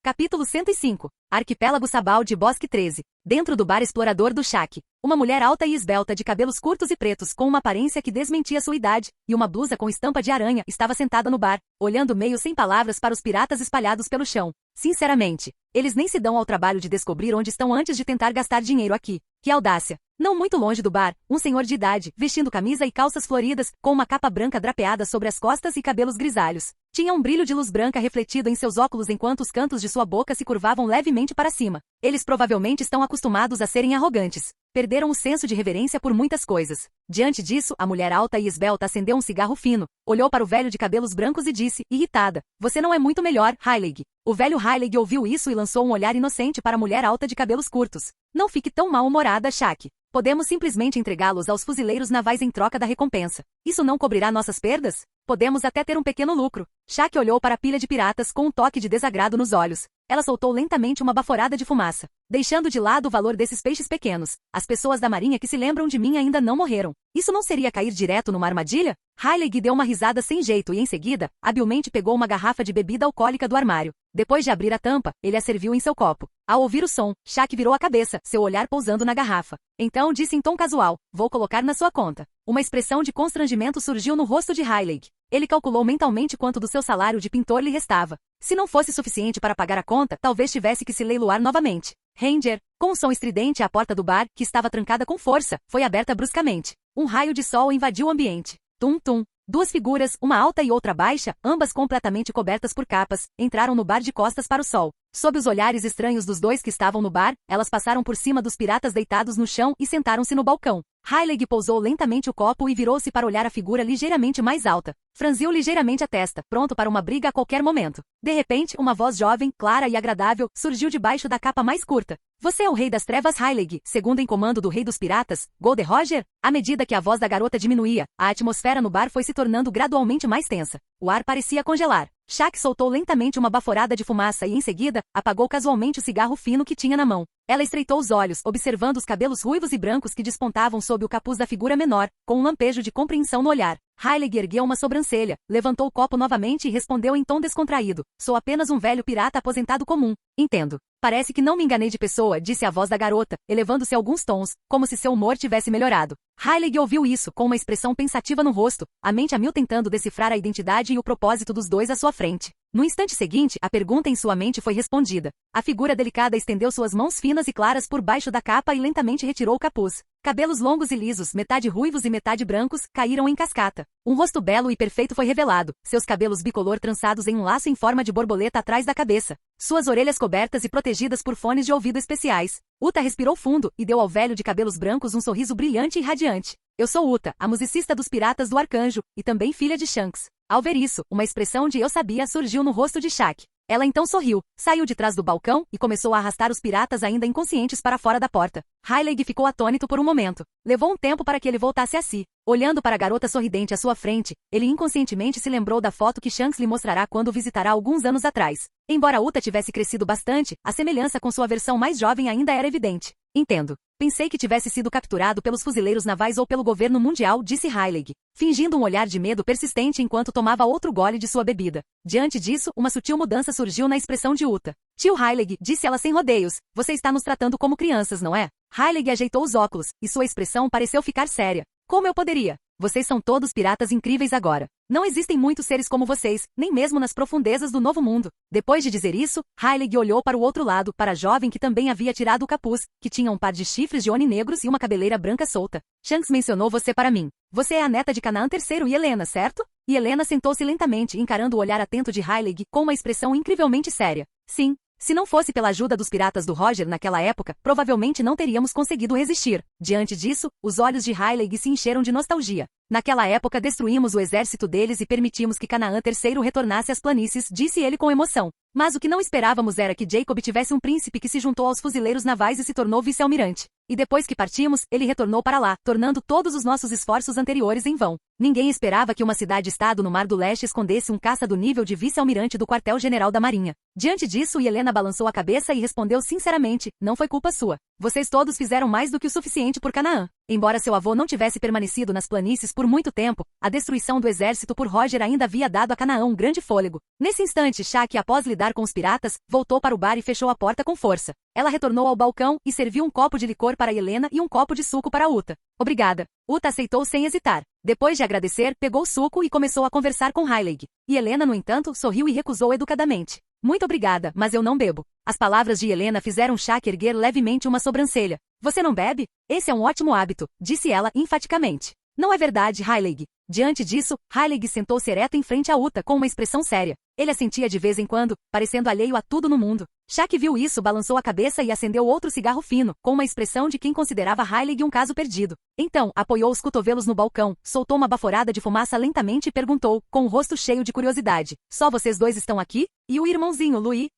Capítulo 105. Arquipélago Sabal de Bosque 13. Dentro do bar explorador do Shaq, uma mulher alta e esbelta de cabelos curtos e pretos com uma aparência que desmentia sua idade, e uma blusa com estampa de aranha estava sentada no bar, olhando meio sem palavras para os piratas espalhados pelo chão. Sinceramente, eles nem se dão ao trabalho de descobrir onde estão antes de tentar gastar dinheiro aqui. Que audácia! Não muito longe do bar, um senhor de idade, vestindo camisa e calças floridas, com uma capa branca drapeada sobre as costas e cabelos grisalhos. Tinha um brilho de luz branca refletido em seus óculos enquanto os cantos de sua boca se curvavam levemente para cima. Eles provavelmente estão acostumados a serem arrogantes. Perderam o senso de reverência por muitas coisas. Diante disso, a mulher alta e esbelta acendeu um cigarro fino, olhou para o velho de cabelos brancos e disse, irritada, você não é muito melhor, Hyleg. O velho Hyleg ouviu isso e lançou um olhar inocente para a mulher alta de cabelos curtos. Não fique tão mal-humorada, Shaq. Podemos simplesmente entregá-los aos fuzileiros navais em troca da recompensa. Isso não cobrirá nossas perdas? Podemos até ter um pequeno lucro. Shaq olhou para a pilha de piratas com um toque de desagrado nos olhos. Ela soltou lentamente uma baforada de fumaça, deixando de lado o valor desses peixes pequenos. As pessoas da marinha que se lembram de mim ainda não morreram. Isso não seria cair direto numa armadilha? Hyleg deu uma risada sem jeito e em seguida, habilmente pegou uma garrafa de bebida alcoólica do armário. Depois de abrir a tampa, ele a serviu em seu copo. Ao ouvir o som, Shaq virou a cabeça, seu olhar pousando na garrafa. Então disse em tom casual, vou colocar na sua conta. Uma expressão de constrangimento surgiu no rosto de Hyleg. Ele calculou mentalmente quanto do seu salário de pintor lhe restava. Se não fosse suficiente para pagar a conta, talvez tivesse que se leiloar novamente. Ranger, com um som estridente à porta do bar, que estava trancada com força, foi aberta bruscamente. Um raio de sol invadiu o ambiente. Tum-tum. Duas figuras, uma alta e outra baixa, ambas completamente cobertas por capas, entraram no bar de costas para o sol. Sob os olhares estranhos dos dois que estavam no bar, elas passaram por cima dos piratas deitados no chão e sentaram-se no balcão. Hyleg pousou lentamente o copo e virou-se para olhar a figura ligeiramente mais alta. Franziu ligeiramente a testa, pronto para uma briga a qualquer momento. De repente, uma voz jovem, clara e agradável, surgiu debaixo da capa mais curta. Você é o rei das trevas Hyleg, segundo em comando do rei dos piratas, Gold Roger? À medida que a voz da garota diminuía, a atmosfera no bar foi se tornando gradualmente mais tensa. O ar parecia congelar. Shaq soltou lentamente uma baforada de fumaça e, em seguida, apagou casualmente o cigarro fino que tinha na mão. Ela estreitou os olhos, observando os cabelos ruivos e brancos que despontavam sob o capuz da figura menor, com um lampejo de compreensão no olhar. Hyleg ergueu uma sobrancelha, levantou o copo novamente e respondeu em tom descontraído. Sou apenas um velho pirata aposentado comum. Entendo. Parece que não me enganei de pessoa, disse a voz da garota, elevando-se alguns tons, como se seu humor tivesse melhorado. Hyleg ouviu isso, com uma expressão pensativa no rosto, a mente a mil tentando decifrar a identidade e o propósito dos dois à sua frente. No instante seguinte, a pergunta em sua mente foi respondida. A figura delicada estendeu suas mãos finas e claras por baixo da capa e lentamente retirou o capuz. Cabelos longos e lisos, metade ruivos e metade brancos, caíram em cascata. Um rosto belo e perfeito foi revelado, seus cabelos bicolor trançados em um laço em forma de borboleta atrás da cabeça. Suas orelhas cobertas e protegidas por fones de ouvido especiais. Uta respirou fundo e deu ao velho de cabelos brancos um sorriso brilhante e radiante. Eu sou Uta, a musicista dos piratas do Arcanjo, e também filha de Shanks. Ao ver isso, uma expressão de eu sabia surgiu no rosto de Shaq. Ela então sorriu, saiu de trás do balcão e começou a arrastar os piratas ainda inconscientes para fora da porta. Hyleg ficou atônito por um momento. Levou um tempo para que ele voltasse a si. Olhando para a garota sorridente à sua frente, ele inconscientemente se lembrou da foto que Shanks lhe mostrará quando o visitará alguns anos atrás. Embora Uta tivesse crescido bastante, a semelhança com sua versão mais jovem ainda era evidente. Entendo. Pensei que tivesse sido capturado pelos fuzileiros navais ou pelo governo mundial, disse Hyleg, fingindo um olhar de medo persistente enquanto tomava outro gole de sua bebida. Diante disso, uma sutil mudança surgiu na expressão de Uta. Tio Hyleg, disse ela sem rodeios, você está nos tratando como crianças, não é? Hyleg ajeitou os óculos, e sua expressão pareceu ficar séria. Como eu poderia? Vocês são todos piratas incríveis agora. Não existem muitos seres como vocês, nem mesmo nas profundezas do Novo Mundo. Depois de dizer isso, Hyleg olhou para o outro lado, para a jovem que também havia tirado o capuz, que tinha um par de chifres de oni negros e uma cabeleira branca solta. Shanks mencionou você para mim. Você é a neta de Canaan III e Helena, certo? E Helena sentou-se lentamente, encarando o olhar atento de Hyleg com uma expressão incrivelmente séria. Sim. Se não fosse pela ajuda dos piratas do Roger naquela época, provavelmente não teríamos conseguido resistir. Diante disso, os olhos de Hyleg se encheram de nostalgia. Naquela época destruímos o exército deles e permitimos que Canaan III retornasse às planícies, disse ele com emoção. Mas o que não esperávamos era que Jacob tivesse um príncipe que se juntou aos fuzileiros navais e se tornou vice-almirante. E depois que partimos, ele retornou para lá, tornando todos os nossos esforços anteriores em vão. Ninguém esperava que uma cidade-estado no Mar do Leste escondesse um caça do nível de vice-almirante do quartel-general da Marinha. Diante disso, Helena balançou a cabeça e respondeu sinceramente, não foi culpa sua. Vocês todos fizeram mais do que o suficiente por Canaã. Embora seu avô não tivesse permanecido nas planícies por muito tempo, a destruição do exército por Roger ainda havia dado a Canaã um grande fôlego. Nesse instante, Shaq, após lidar com os piratas, voltou para o bar e fechou a porta com força. Ela retornou ao balcão e serviu um copo de licor para Helena e um copo de suco para Uta. Obrigada. Uta aceitou sem hesitar. Depois de agradecer, pegou o suco e começou a conversar com Heilig. E Helena, no entanto, sorriu e recusou educadamente. Muito obrigada, mas eu não bebo. As palavras de Helena fizeram Shaq erguer levemente uma sobrancelha. Você não bebe? Esse é um ótimo hábito, disse ela enfaticamente. Não é verdade, Heilig. Diante disso, Heilig sentou-se ereto em frente a Uta com uma expressão séria. Ele assentia de vez em quando, parecendo alheio a tudo no mundo. Shaq viu isso, balançou a cabeça e acendeu outro cigarro fino, com uma expressão de quem considerava Heilig um caso perdido. Então, apoiou os cotovelos no balcão, soltou uma baforada de fumaça lentamente e perguntou, com o rosto cheio de curiosidade. Só vocês dois estão aqui? E o irmãozinho, Louis?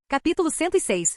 Capítulo 106.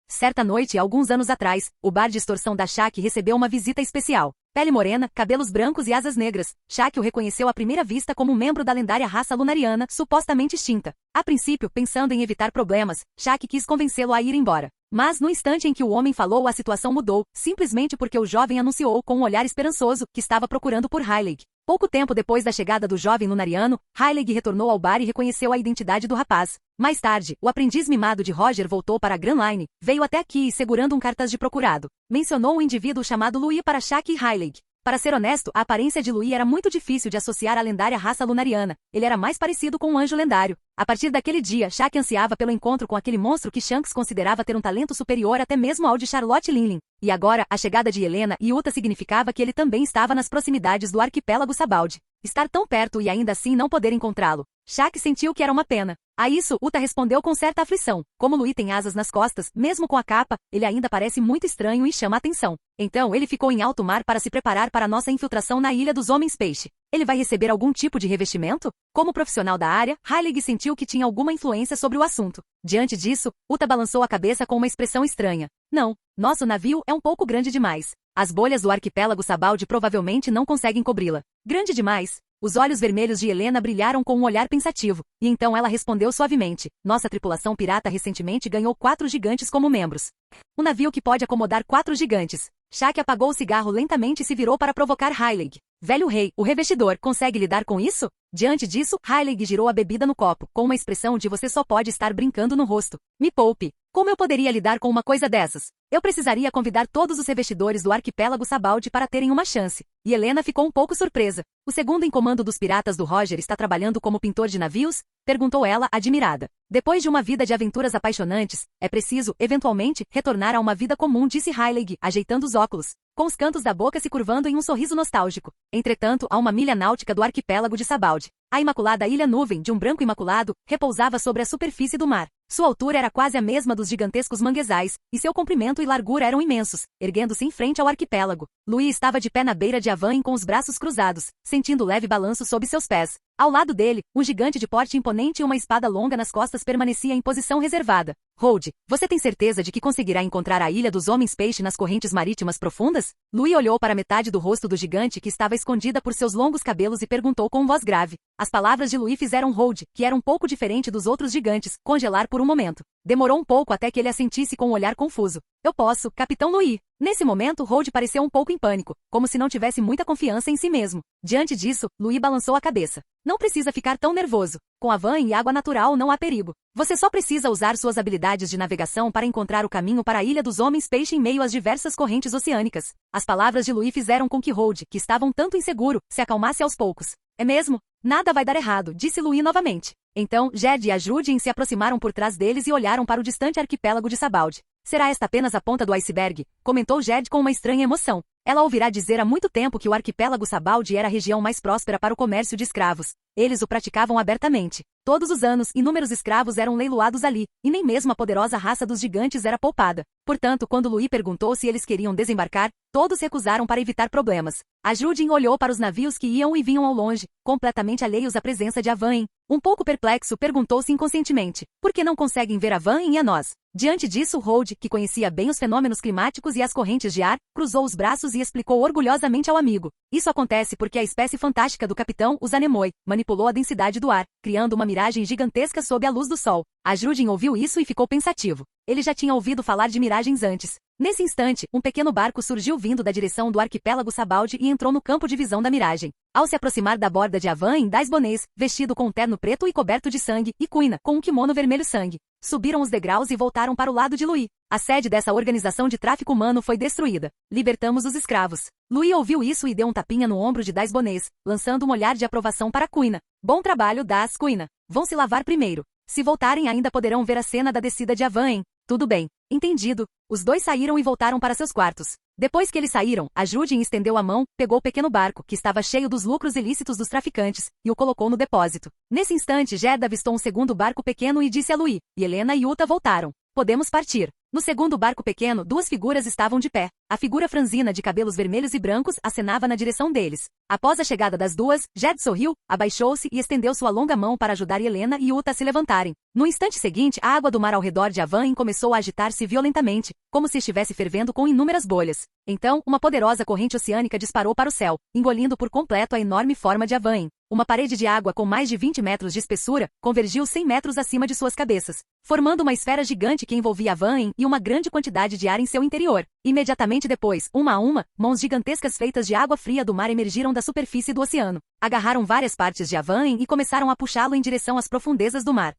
Certa noite, alguns anos atrás, o bar de extorsão da Shaq recebeu uma visita especial. Pele morena, cabelos brancos e asas negras, Shaq o reconheceu à primeira vista como um membro da lendária raça lunariana, supostamente extinta. A princípio, pensando em evitar problemas, Shaq quis convencê-lo a ir embora. Mas, no instante em que o homem falou, a situação mudou, simplesmente porque o jovem anunciou com um olhar esperançoso que estava procurando por Heilig. Pouco tempo depois da chegada do jovem lunariano, Heilig retornou ao bar e reconheceu a identidade do rapaz. Mais tarde, o aprendiz mimado de Roger voltou para a Grand Line, veio até aqui e segurando um cartaz de procurado. Mencionou um indivíduo chamado Louis para Shaq e Heilig. Para ser honesto, a aparência de Louis era muito difícil de associar à lendária raça lunariana. Ele era mais parecido com um anjo lendário. A partir daquele dia, Shaq ansiava pelo encontro com aquele monstro que Shanks considerava ter um talento superior até mesmo ao de Charlotte Linlin. E agora, a chegada de Helena e Uta significava que ele também estava nas proximidades do arquipélago Sabaldi. Estar tão perto e ainda assim não poder encontrá-lo. Shaq sentiu que era uma pena. A isso, Uta respondeu com certa aflição. Como Louis tem asas nas costas, mesmo com a capa, ele ainda parece muito estranho e chama a atenção. Então ele ficou em alto mar para se preparar para nossa infiltração na Ilha dos Homens-Peixe. Ele vai receber algum tipo de revestimento? Como profissional da área, Heilig sentiu que tinha alguma influência sobre o assunto. Diante disso, Uta balançou a cabeça com uma expressão estranha. Não, nosso navio é um pouco grande demais. As bolhas do arquipélago Sabaldi provavelmente não conseguem cobri-la. Grande demais? Os olhos vermelhos de Helena brilharam com um olhar pensativo, e então ela respondeu suavemente. Nossa tripulação pirata recentemente ganhou 4 gigantes como membros. Um navio que pode acomodar 4 gigantes. Shaq apagou o cigarro lentamente e se virou para provocar Heilig. Velho rei, o revestidor, consegue lidar com isso? Diante disso, Heilig girou a bebida no copo, com uma expressão de você só pode estar brincando no rosto. Me poupe. Como eu poderia lidar com uma coisa dessas? Eu precisaria convidar todos os revestidores do arquipélago Sabaldi para terem uma chance. E Helena ficou um pouco surpresa. O segundo em comando dos piratas do Roger está trabalhando como pintor de navios? Perguntou ela, admirada. Depois de uma vida de aventuras apaixonantes, é preciso, eventualmente, retornar a uma vida comum, disse Heilig, ajeitando os óculos, com os cantos da boca se curvando em um sorriso nostálgico. Entretanto, a 1 milha náutica do arquipélago de Sabaldi, a imaculada ilha nuvem de um branco imaculado repousava sobre a superfície do mar. Sua altura era quase a mesma dos gigantescos manguezais, e seu comprimento e largura eram imensos, erguendo-se em frente ao arquipélago. Louis estava de pé na beira de Havain com os braços cruzados, sentindo leve balanço sob seus pés. Ao lado dele, um gigante de porte imponente e uma espada longa nas costas permanecia em posição reservada. Hold, você tem certeza de que conseguirá encontrar a Ilha dos Homens-Peixe nas correntes marítimas profundas? Louis olhou para metade do rosto do gigante que estava escondida por seus longos cabelos e perguntou com voz grave. As palavras de Louis fizeram Hold, que era um pouco diferente dos outros gigantes, congelar por um momento. Demorou um pouco até que ele assentisse com um olhar confuso. Eu posso, Capitão Louis. Nesse momento, Hold pareceu um pouco em pânico, como se não tivesse muita confiança em si mesmo. Diante disso, Louis balançou a cabeça. Não precisa ficar tão nervoso. Com Havain e água natural não há perigo. Você só precisa usar suas habilidades de navegação para encontrar o caminho para a Ilha dos Homens-Peixe em meio às diversas correntes oceânicas. As palavras de Louis fizeram com que Hold, que estava um tanto inseguro, se acalmasse aos poucos. É mesmo? Nada vai dar errado, disse Louis novamente. Então, Jed e a Judin se aproximaram por trás deles e olharam para o distante arquipélago de Sabaldi. Será esta apenas a ponta do iceberg? Comentou Jed com uma estranha emoção. Ela ouvirá dizer há muito tempo que o arquipélago Sabaldi era a região mais próspera para o comércio de escravos. Eles o praticavam abertamente. Todos os anos, inúmeros escravos eram leiloados ali, e nem mesmo a poderosa raça dos gigantes era poupada. Portanto, quando Louis perguntou se eles queriam desembarcar, todos recusaram para evitar problemas. Ajudin olhou para os navios que iam e vinham ao longe, completamente alheios à presença de Avain. Um pouco perplexo, perguntou-se inconscientemente: por que não conseguem ver Avain e a nós? Diante disso, Hold, que conhecia bem os fenômenos climáticos e as correntes de ar, cruzou os braços e explicou orgulhosamente ao amigo. Isso acontece porque a espécie fantástica do capitão, os Anemoi, manipulou a densidade do ar, criando uma miragem gigantesca sob a luz do sol. Ajudin ouviu isso e ficou pensativo. Ele já tinha ouvido falar de miragens antes. Nesse instante, um pequeno barco surgiu vindo da direção do arquipélago Sabaldi e entrou no campo de visão da miragem. Ao se aproximar da borda de Avain Daisbonês, vestido com um terno preto e coberto de sangue, e Kuina, com um kimono vermelho sangue, subiram os degraus e voltaram para o lado de Louis. A sede dessa organização de tráfico humano foi destruída. Libertamos os escravos. Louis ouviu isso e deu um tapinha no ombro de Daisbonês, lançando um olhar de aprovação para Kuina. Bom trabalho, Kuina. Vão se lavar primeiro. Se voltarem ainda poderão ver a cena da descida de Avain. Tudo bem. Entendido. Os dois saíram e voltaram para seus quartos. Depois que eles saíram, Ajudin estendeu a mão, pegou o pequeno barco, que estava cheio dos lucros ilícitos dos traficantes, e o colocou no depósito. Nesse instante, Jed avistou um segundo barco pequeno e disse a Louis: e Helena e Uta voltaram. Podemos partir. No segundo barco pequeno, duas figuras estavam de pé. A figura franzina de cabelos vermelhos e brancos acenava na direção deles. Após a chegada das duas, Jed sorriu, abaixou-se e estendeu sua longa mão para ajudar Helena e Uta a se levantarem. No instante seguinte, a água do mar ao redor de Avain começou a agitar-se violentamente, como se estivesse fervendo com inúmeras bolhas. Então, uma poderosa corrente oceânica disparou para o céu, engolindo por completo a enorme forma de Avain. Uma parede de água com mais de 20 metros de espessura convergiu 100 metros acima de suas cabeças, formando uma esfera gigante que envolvia Avain e uma grande quantidade de ar em seu interior. Imediatamente depois, uma a uma, mãos gigantescas feitas de água fria do mar emergiram da superfície do oceano, agarraram várias partes de Avain e começaram a puxá-lo em direção às profundezas do mar.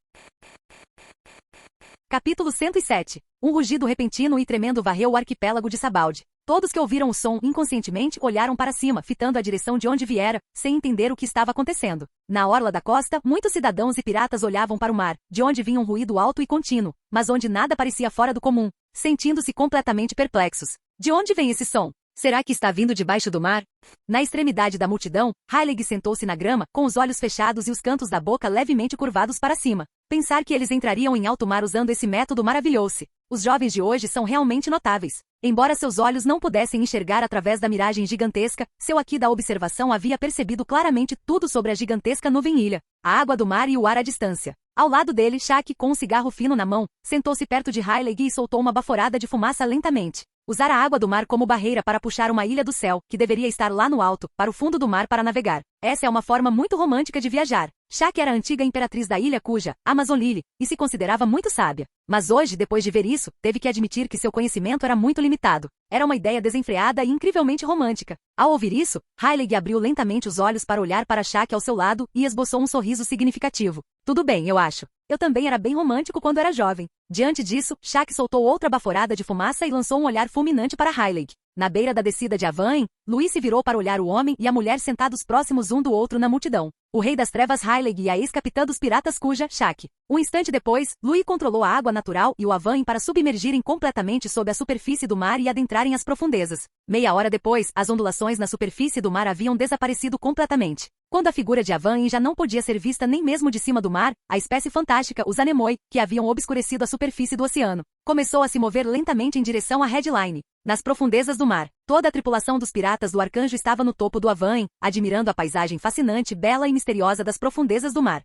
Capítulo 107. Um rugido repentino e tremendo varreu o arquipélago de Sabaldi. Todos que ouviram o som inconscientemente olharam para cima, fitando a direção de onde viera, sem entender o que estava acontecendo. Na orla da costa, muitos cidadãos e piratas olhavam para o mar, de onde vinha um ruído alto e contínuo, mas onde nada parecia fora do comum, sentindo-se completamente perplexos. De onde vem esse som? Será que está vindo debaixo do mar? Na extremidade da multidão, Heilig sentou-se na grama, com os olhos fechados e os cantos da boca levemente curvados para cima. Pensar que eles entrariam em alto mar usando esse método maravilhou-se. Os jovens de hoje são realmente notáveis. Embora seus olhos não pudessem enxergar através da miragem gigantesca, seu aqui da observação havia percebido claramente tudo sobre a gigantesca nuvem-ilha, a água do mar e o ar à distância. Ao lado dele, Shaq, com um cigarro fino na mão, sentou-se perto de Heilig e soltou uma baforada de fumaça lentamente. Usar a água do mar como barreira para puxar uma ilha do céu, que deveria estar lá no alto, para o fundo do mar para navegar. Essa é uma forma muito romântica de viajar. Shaq era a antiga imperatriz da ilha cuja, Amazon Lily, e se considerava muito sábia. Mas hoje, depois de ver isso, teve que admitir que seu conhecimento era muito limitado. Era uma ideia desenfreada e incrivelmente romântica. Ao ouvir isso, Heilig abriu lentamente os olhos para olhar para Shaq ao seu lado e esboçou um sorriso significativo. Tudo bem, eu acho. Eu também era bem romântico quando era jovem. Diante disso, Shaq soltou outra baforada de fumaça e lançou um olhar fulminante para Heilig. Na beira da descida de Avain, Louis se virou para olhar o homem e a mulher sentados próximos um do outro na multidão. O rei das trevas Heilig e a ex-capitã dos piratas cuja, Shaq. Um instante depois, Louis controlou a água natural e o Avain para submergirem completamente sob a superfície do mar e adentrarem as profundezas. Meia hora depois, as ondulações na superfície do mar haviam desaparecido completamente. Quando a figura de Avain já não podia ser vista nem mesmo de cima do mar, a espécie fantástica, os Anemoi, que haviam obscurecido a superfície do oceano, começou a se mover lentamente em direção à Headline. Nas profundezas do mar, toda a tripulação dos piratas do Arcanjo estava no topo do Avain, admirando a paisagem fascinante, bela e misteriosa das profundezas do mar.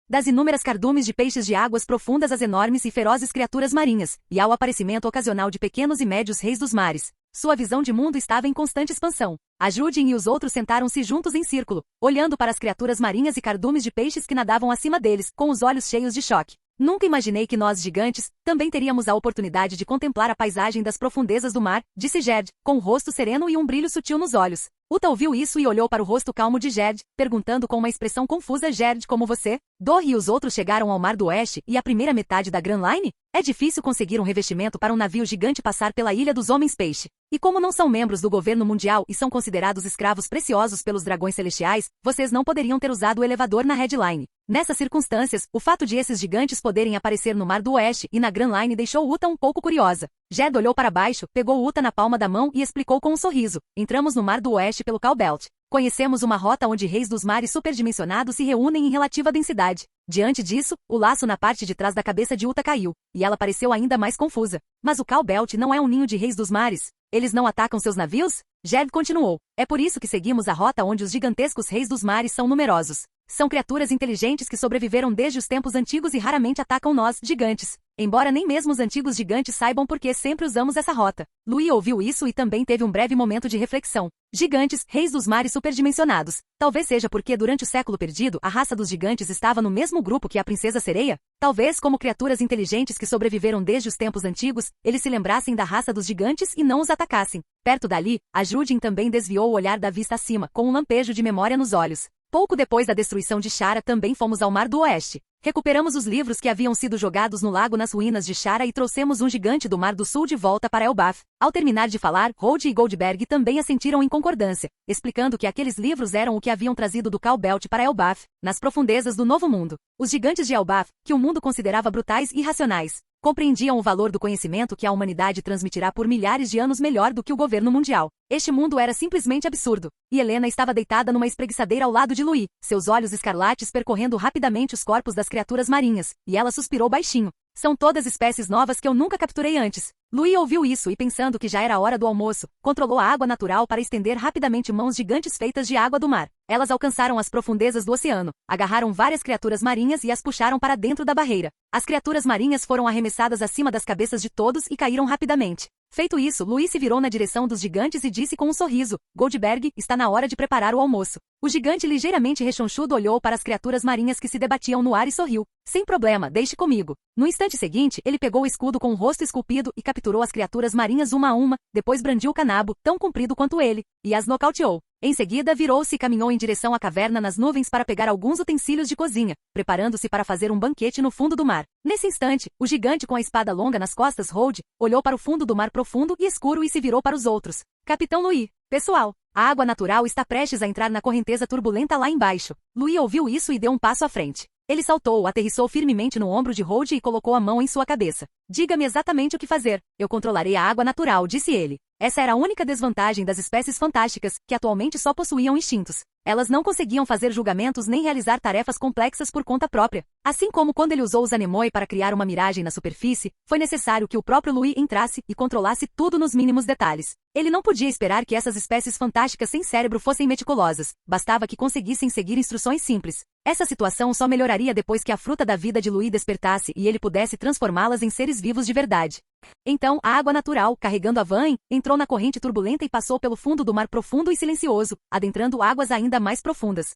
Das inúmeras cardumes de peixes de águas profundas às enormes e ferozes criaturas marinhas, e ao aparecimento ocasional de pequenos e médios reis dos mares. Sua visão de mundo estava em constante expansão. Ajudin e os outros sentaram-se juntos em círculo, olhando para as criaturas marinhas e cardumes de peixes que nadavam acima deles, com os olhos cheios de choque. Nunca imaginei que nós, gigantes, também teríamos a oportunidade de contemplar a paisagem das profundezas do mar, disse Jed, com o rosto sereno e um brilho sutil nos olhos. Uta ouviu isso e olhou para o rosto calmo de Jed, perguntando com uma expressão confusa: Jed, como você? Dory e os outros chegaram ao Mar do Oeste e a primeira metade da Grand Line? É difícil conseguir um revestimento para um navio gigante passar pela Ilha dos Homens Peixe. E como não são membros do governo mundial e são considerados escravos preciosos pelos dragões celestiais, vocês não poderiam ter usado o elevador na Headline. Nessas circunstâncias, o fato de esses gigantes poderem aparecer no Mar do Oeste e na Grand Line deixou Uta um pouco curiosa. Jed olhou para baixo, pegou Uta na palma da mão e explicou com um sorriso: entramos no Mar do Oeste pelo Cowbelt. Conhecemos uma rota onde reis dos mares superdimensionados se reúnem em relativa densidade. Diante disso, o laço na parte de trás da cabeça de Uta caiu, e ela pareceu ainda mais confusa. Mas o Call Belt não é um ninho de reis dos mares. Eles não atacam seus navios? Jed continuou. É por isso que seguimos a rota onde os gigantescos reis dos mares são numerosos. São criaturas inteligentes que sobreviveram desde os tempos antigos e raramente atacam nós, gigantes. Embora nem mesmo os antigos gigantes saibam por que sempre usamos essa rota. Louis ouviu isso e também teve um breve momento de reflexão. Gigantes, reis dos mares superdimensionados. Talvez seja porque durante o século perdido a raça dos gigantes estava no mesmo grupo que a princesa sereia? Talvez como criaturas inteligentes que sobreviveram desde os tempos antigos, eles se lembrassem da raça dos gigantes e não os atacassem. Perto dali, a Judin também desviou o olhar da vista acima, com um lampejo de memória nos olhos. Pouco depois da destruição de Shara também fomos ao Mar do Oeste. Recuperamos os livros que haviam sido jogados no lago nas ruínas de Shara e trouxemos um gigante do Mar do Sul de volta para Elbaf. Ao terminar de falar, Rhodes e Goldberg também assentiram em concordância, explicando que aqueles livros eram o que haviam trazido do Call Belt para Elbaf, nas profundezas do Novo Mundo. Os gigantes de Elbaf, que o mundo considerava brutais e irracionais, compreendiam o valor do conhecimento que a humanidade transmitirá por milhares de anos melhor do que o governo mundial. Este mundo era simplesmente absurdo. E Helena estava deitada numa espreguiçadeira ao lado de Louis, seus olhos escarlates percorrendo rapidamente os corpos das criaturas marinhas, e ela suspirou baixinho. São todas espécies novas que eu nunca capturei antes. Louis ouviu isso e, pensando que já era a hora do almoço, controlou a água natural para estender rapidamente mãos gigantes feitas de água do mar. Elas alcançaram as profundezas do oceano, agarraram várias criaturas marinhas e as puxaram para dentro da barreira. As criaturas marinhas foram arremessadas acima das cabeças de todos e caíram rapidamente. Feito isso, Louis se virou na direção dos gigantes e disse com um sorriso: Goldberg, está na hora de preparar o almoço. O gigante ligeiramente rechonchudo olhou para as criaturas marinhas que se debatiam no ar e sorriu. Sem problema, deixe comigo. No instante seguinte, ele pegou o escudo com o rosto esculpido e capturou as criaturas marinhas uma a uma, depois brandiu o canabo, tão comprido quanto ele, e as nocauteou. Em seguida, virou-se e caminhou em direção à caverna nas nuvens para pegar alguns utensílios de cozinha, preparando-se para fazer um banquete no fundo do mar. Nesse instante, o gigante com a espada longa nas costas, Rhodes, olhou para o fundo do mar profundo e escuro e se virou para os outros. Capitão Louis, pessoal, a água natural está prestes a entrar na correnteza turbulenta lá embaixo. Louis ouviu isso e deu um passo à frente. Ele saltou, aterrissou firmemente no ombro de Rhodes e colocou a mão em sua cabeça. Diga-me exatamente o que fazer. Eu controlarei a água natural, disse ele. Essa era a única desvantagem das espécies fantásticas, que atualmente só possuíam instintos. Elas não conseguiam fazer julgamentos nem realizar tarefas complexas por conta própria. Assim como quando ele usou os anemoi para criar uma miragem na superfície, foi necessário que o próprio Louis entrasse e controlasse tudo nos mínimos detalhes. Ele não podia esperar que essas espécies fantásticas sem cérebro fossem meticulosas, bastava que conseguissem seguir instruções simples. Essa situação só melhoraria depois que a fruta da vida de Louis despertasse e ele pudesse transformá-las em seres vivos de verdade. Então, a água natural, carregando a van, entrou na corrente turbulenta e passou pelo fundo do mar profundo e silencioso, adentrando águas ainda mais profundas.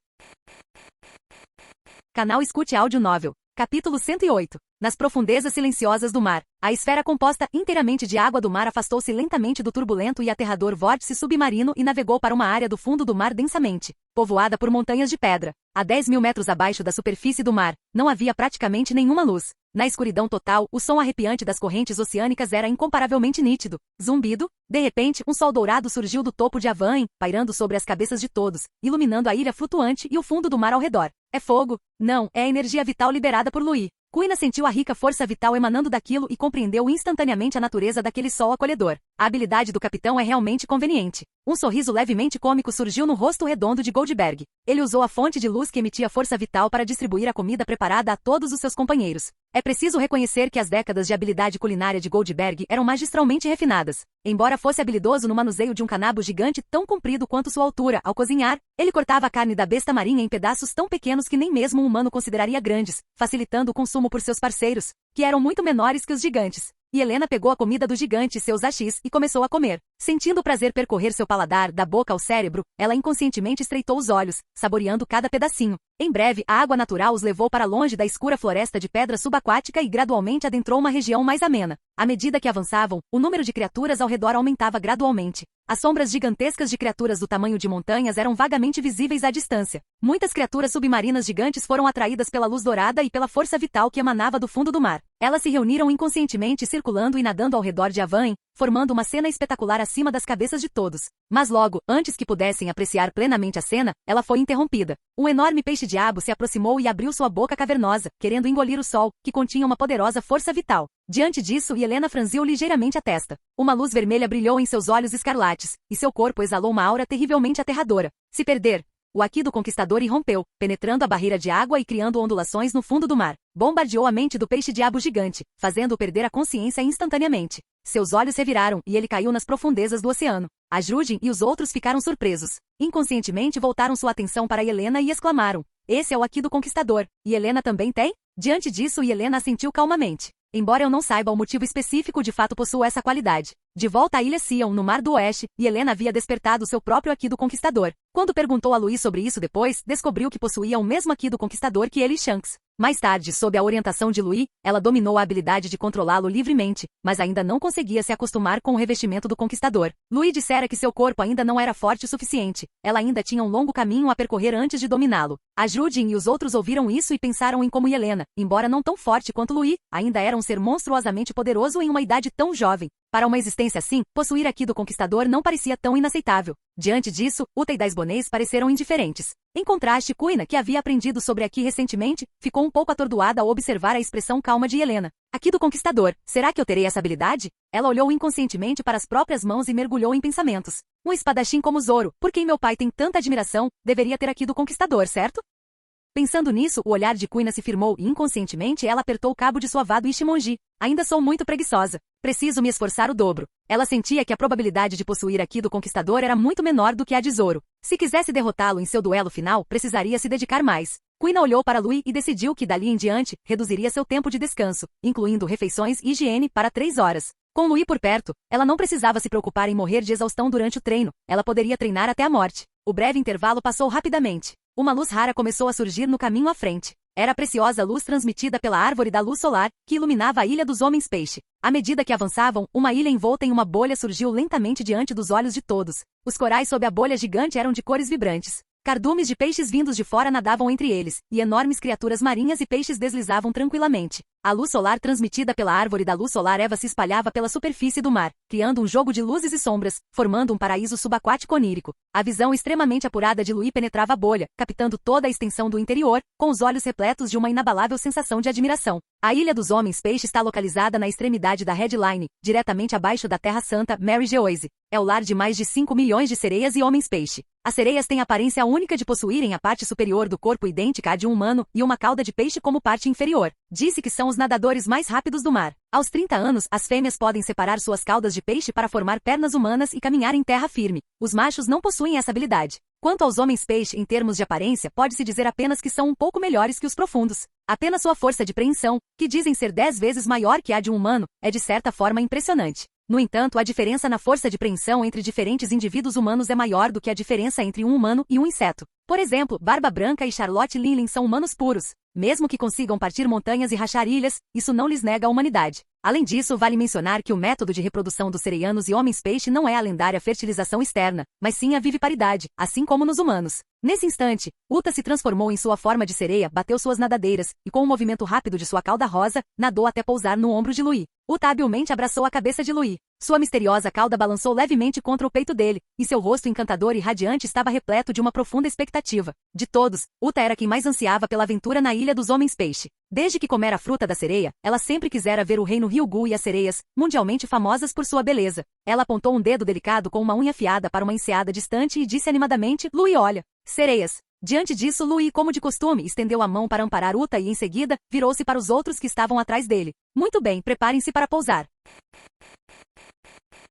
Canal Escute Áudio Novel. Capítulo 108. Nas profundezas silenciosas do mar, a esfera composta inteiramente de água do mar afastou-se lentamente do turbulento e aterrador vórtice submarino e navegou para uma área do fundo do mar densamente povoada por montanhas de pedra. A 10 mil metros abaixo da superfície do mar, não havia praticamente nenhuma luz. Na escuridão total, o som arrepiante das correntes oceânicas era incomparavelmente nítido. Zumbido. De repente, um sol dourado surgiu do topo de Havain, pairando sobre as cabeças de todos, iluminando a ilha flutuante e o fundo do mar ao redor. É fogo? Não, é a energia vital liberada por Louis. Kuina sentiu a rica força vital emanando daquilo e compreendeu instantaneamente a natureza daquele sol acolhedor. A habilidade do capitão é realmente conveniente. Um sorriso levemente cômico surgiu no rosto redondo de Goldberg. Ele usou a fonte de luz que emitia força vital para distribuir a comida preparada a todos os seus companheiros. É preciso reconhecer que as décadas de habilidade culinária de Goldberg eram magistralmente refinadas. Embora fosse habilidoso no manuseio de um canabo gigante tão comprido quanto sua altura, ao cozinhar, ele cortava a carne da besta marinha em pedaços tão pequenos que nem mesmo um humano consideraria grandes, facilitando o consumo por seus parceiros, que eram muito menores que os gigantes. E Helena pegou a comida do gigante e seus hachis e começou a comer. Sentindo o prazer percorrer seu paladar, da boca ao cérebro, ela inconscientemente estreitou os olhos, saboreando cada pedacinho. Em breve, a água natural os levou para longe da escura floresta de pedra subaquática e gradualmente adentrou uma região mais amena. À medida que avançavam, o número de criaturas ao redor aumentava gradualmente. As sombras gigantescas de criaturas do tamanho de montanhas eram vagamente visíveis à distância. Muitas criaturas submarinas gigantes foram atraídas pela luz dourada e pela força vital que emanava do fundo do mar. Elas se reuniram inconscientemente circulando e nadando ao redor de Avan, formando uma cena espetacular acima das cabeças de todos. Mas logo, antes que pudessem apreciar plenamente a cena, ela foi interrompida. Um enorme peixe-diabo se aproximou e abriu sua boca cavernosa, querendo engolir o sol, que continha uma poderosa força vital. Diante disso, Helena franziu ligeiramente a testa. Uma luz vermelha brilhou em seus olhos escarlates, e seu corpo exalou uma aura terrivelmente aterradora. Se perder, o Aqui do Conquistador irrompeu, penetrando a barreira de água e criando ondulações no fundo do mar. Bombardeou a mente do peixe-diabo gigante, fazendo-o perder a consciência instantaneamente. Seus olhos reviraram e ele caiu nas profundezas do oceano. A Judin e os outros ficaram surpresos. Inconscientemente voltaram sua atenção para Helena e exclamaram: "Esse é o Aqui do Conquistador. E Helena também tem?" Diante disso, Helena assentiu calmamente. Embora eu não saiba o motivo específico, de fato possuo essa qualidade. De volta à ilha Sion, no Mar do Oeste, Helena havia despertado seu próprio Aqui do Conquistador. Quando perguntou a Louis sobre isso depois, descobriu que possuía o mesmo Aqui do Conquistador que ele e Shanks. Mais tarde, sob a orientação de Louis, ela dominou a habilidade de controlá-lo livremente, mas ainda não conseguia se acostumar com o revestimento do Conquistador. Louis dissera que seu corpo ainda não era forte o suficiente. Ela ainda tinha um longo caminho a percorrer antes de dominá-lo. A Judin e os outros ouviram isso e pensaram em como Helena, embora não tão forte quanto Louis, ainda era um ser monstruosamente poderoso em uma idade tão jovem. Para uma existência assim, possuir Aqui do Conquistador não parecia tão inaceitável. Diante disso, Uta e Daisbonês pareceram indiferentes. Em contraste, Kuina, que havia aprendido sobre Aqui recentemente, ficou um pouco atordoada ao observar a expressão calma de Helena. Aqui do Conquistador, será que eu terei essa habilidade? Ela olhou inconscientemente para as próprias mãos e mergulhou em pensamentos. Um espadachim como Zoro, por quem meu pai tem tanta admiração, deveria ter Aqui do Conquistador, certo? Pensando nisso, o olhar de Kuina se firmou e inconscientemente ela apertou o cabo de sua vado Ichimonji. Ainda sou muito preguiçosa. Preciso me esforçar o dobro. Ela sentia que a probabilidade de possuir Aqui do Conquistador era muito menor do que a de Zoro. Se quisesse derrotá-lo em seu duelo final, precisaria se dedicar mais. Kuina olhou para Louis e decidiu que dali em diante, reduziria seu tempo de descanso, incluindo refeições e higiene, para 3 horas. Com Louis por perto, ela não precisava se preocupar em morrer de exaustão durante o treino. Ela poderia treinar até a morte. O breve intervalo passou rapidamente. Uma luz rara começou a surgir no caminho à frente. Era a preciosa luz transmitida pela árvore da luz solar, que iluminava a Ilha dos Homens-Peixe. À medida que avançavam, uma ilha envolta em uma bolha surgiu lentamente diante dos olhos de todos. Os corais sob a bolha gigante eram de cores vibrantes. Cardumes de peixes vindos de fora nadavam entre eles, e enormes criaturas marinhas e peixes deslizavam tranquilamente. A luz solar transmitida pela árvore da luz solar Eva se espalhava pela superfície do mar, criando um jogo de luzes e sombras, formando um paraíso subaquático onírico. A visão extremamente apurada de Louis penetrava a bolha, captando toda a extensão do interior, com os olhos repletos de uma inabalável sensação de admiração. A Ilha dos Homens-Peixe está localizada na extremidade da Headline, diretamente abaixo da Terra Santa, Mary Geoise. É o lar de mais de 5 milhões de sereias e homens-peixe. As sereias têm a aparência única de possuírem a parte superior do corpo idêntica à de um humano e uma cauda de peixe como parte inferior. Disse que são os nadadores mais rápidos do mar. Aos 30 anos, as fêmeas podem separar suas caudas de peixe para formar pernas humanas e caminhar em terra firme. Os machos não possuem essa habilidade. Quanto aos homens-peixe, em termos de aparência, pode-se dizer apenas que são um pouco melhores que os profundos. Apenas sua força de preensão, que dizem ser 10 vezes maior que a de um humano, é de certa forma impressionante. No entanto, a diferença na força de preensão entre diferentes indivíduos humanos é maior do que a diferença entre um humano e um inseto. Por exemplo, Barba Branca e Charlotte Linlin são humanos puros. Mesmo que consigam partir montanhas e rachar ilhas, isso não lhes nega a humanidade. Além disso, vale mencionar que o método de reprodução dos sereianos e homens-peixe não é a lendária fertilização externa, mas sim a viviparidade, assim como nos humanos. Nesse instante, Uta se transformou em sua forma de sereia, bateu suas nadadeiras, e com um movimento rápido de sua cauda rosa, nadou até pousar no ombro de Louis. Uta habilmente abraçou a cabeça de Louis. Sua misteriosa cauda balançou levemente contra o peito dele, e seu rosto encantador e radiante estava repleto de uma profunda expectativa. De todos, Uta era quem mais ansiava pela aventura na Ilha dos Homens-Peixe. Desde que comera a fruta da sereia, ela sempre quisera ver o reino Ryugu e as sereias, mundialmente famosas por sua beleza. Ela apontou um dedo delicado com uma unha afiada para uma enseada distante e disse animadamente: "Louis, olha. Sereias." Diante disso, Louis, como de costume, estendeu a mão para amparar Uta e em seguida, virou-se para os outros que estavam atrás dele. "Muito bem, preparem-se para pousar."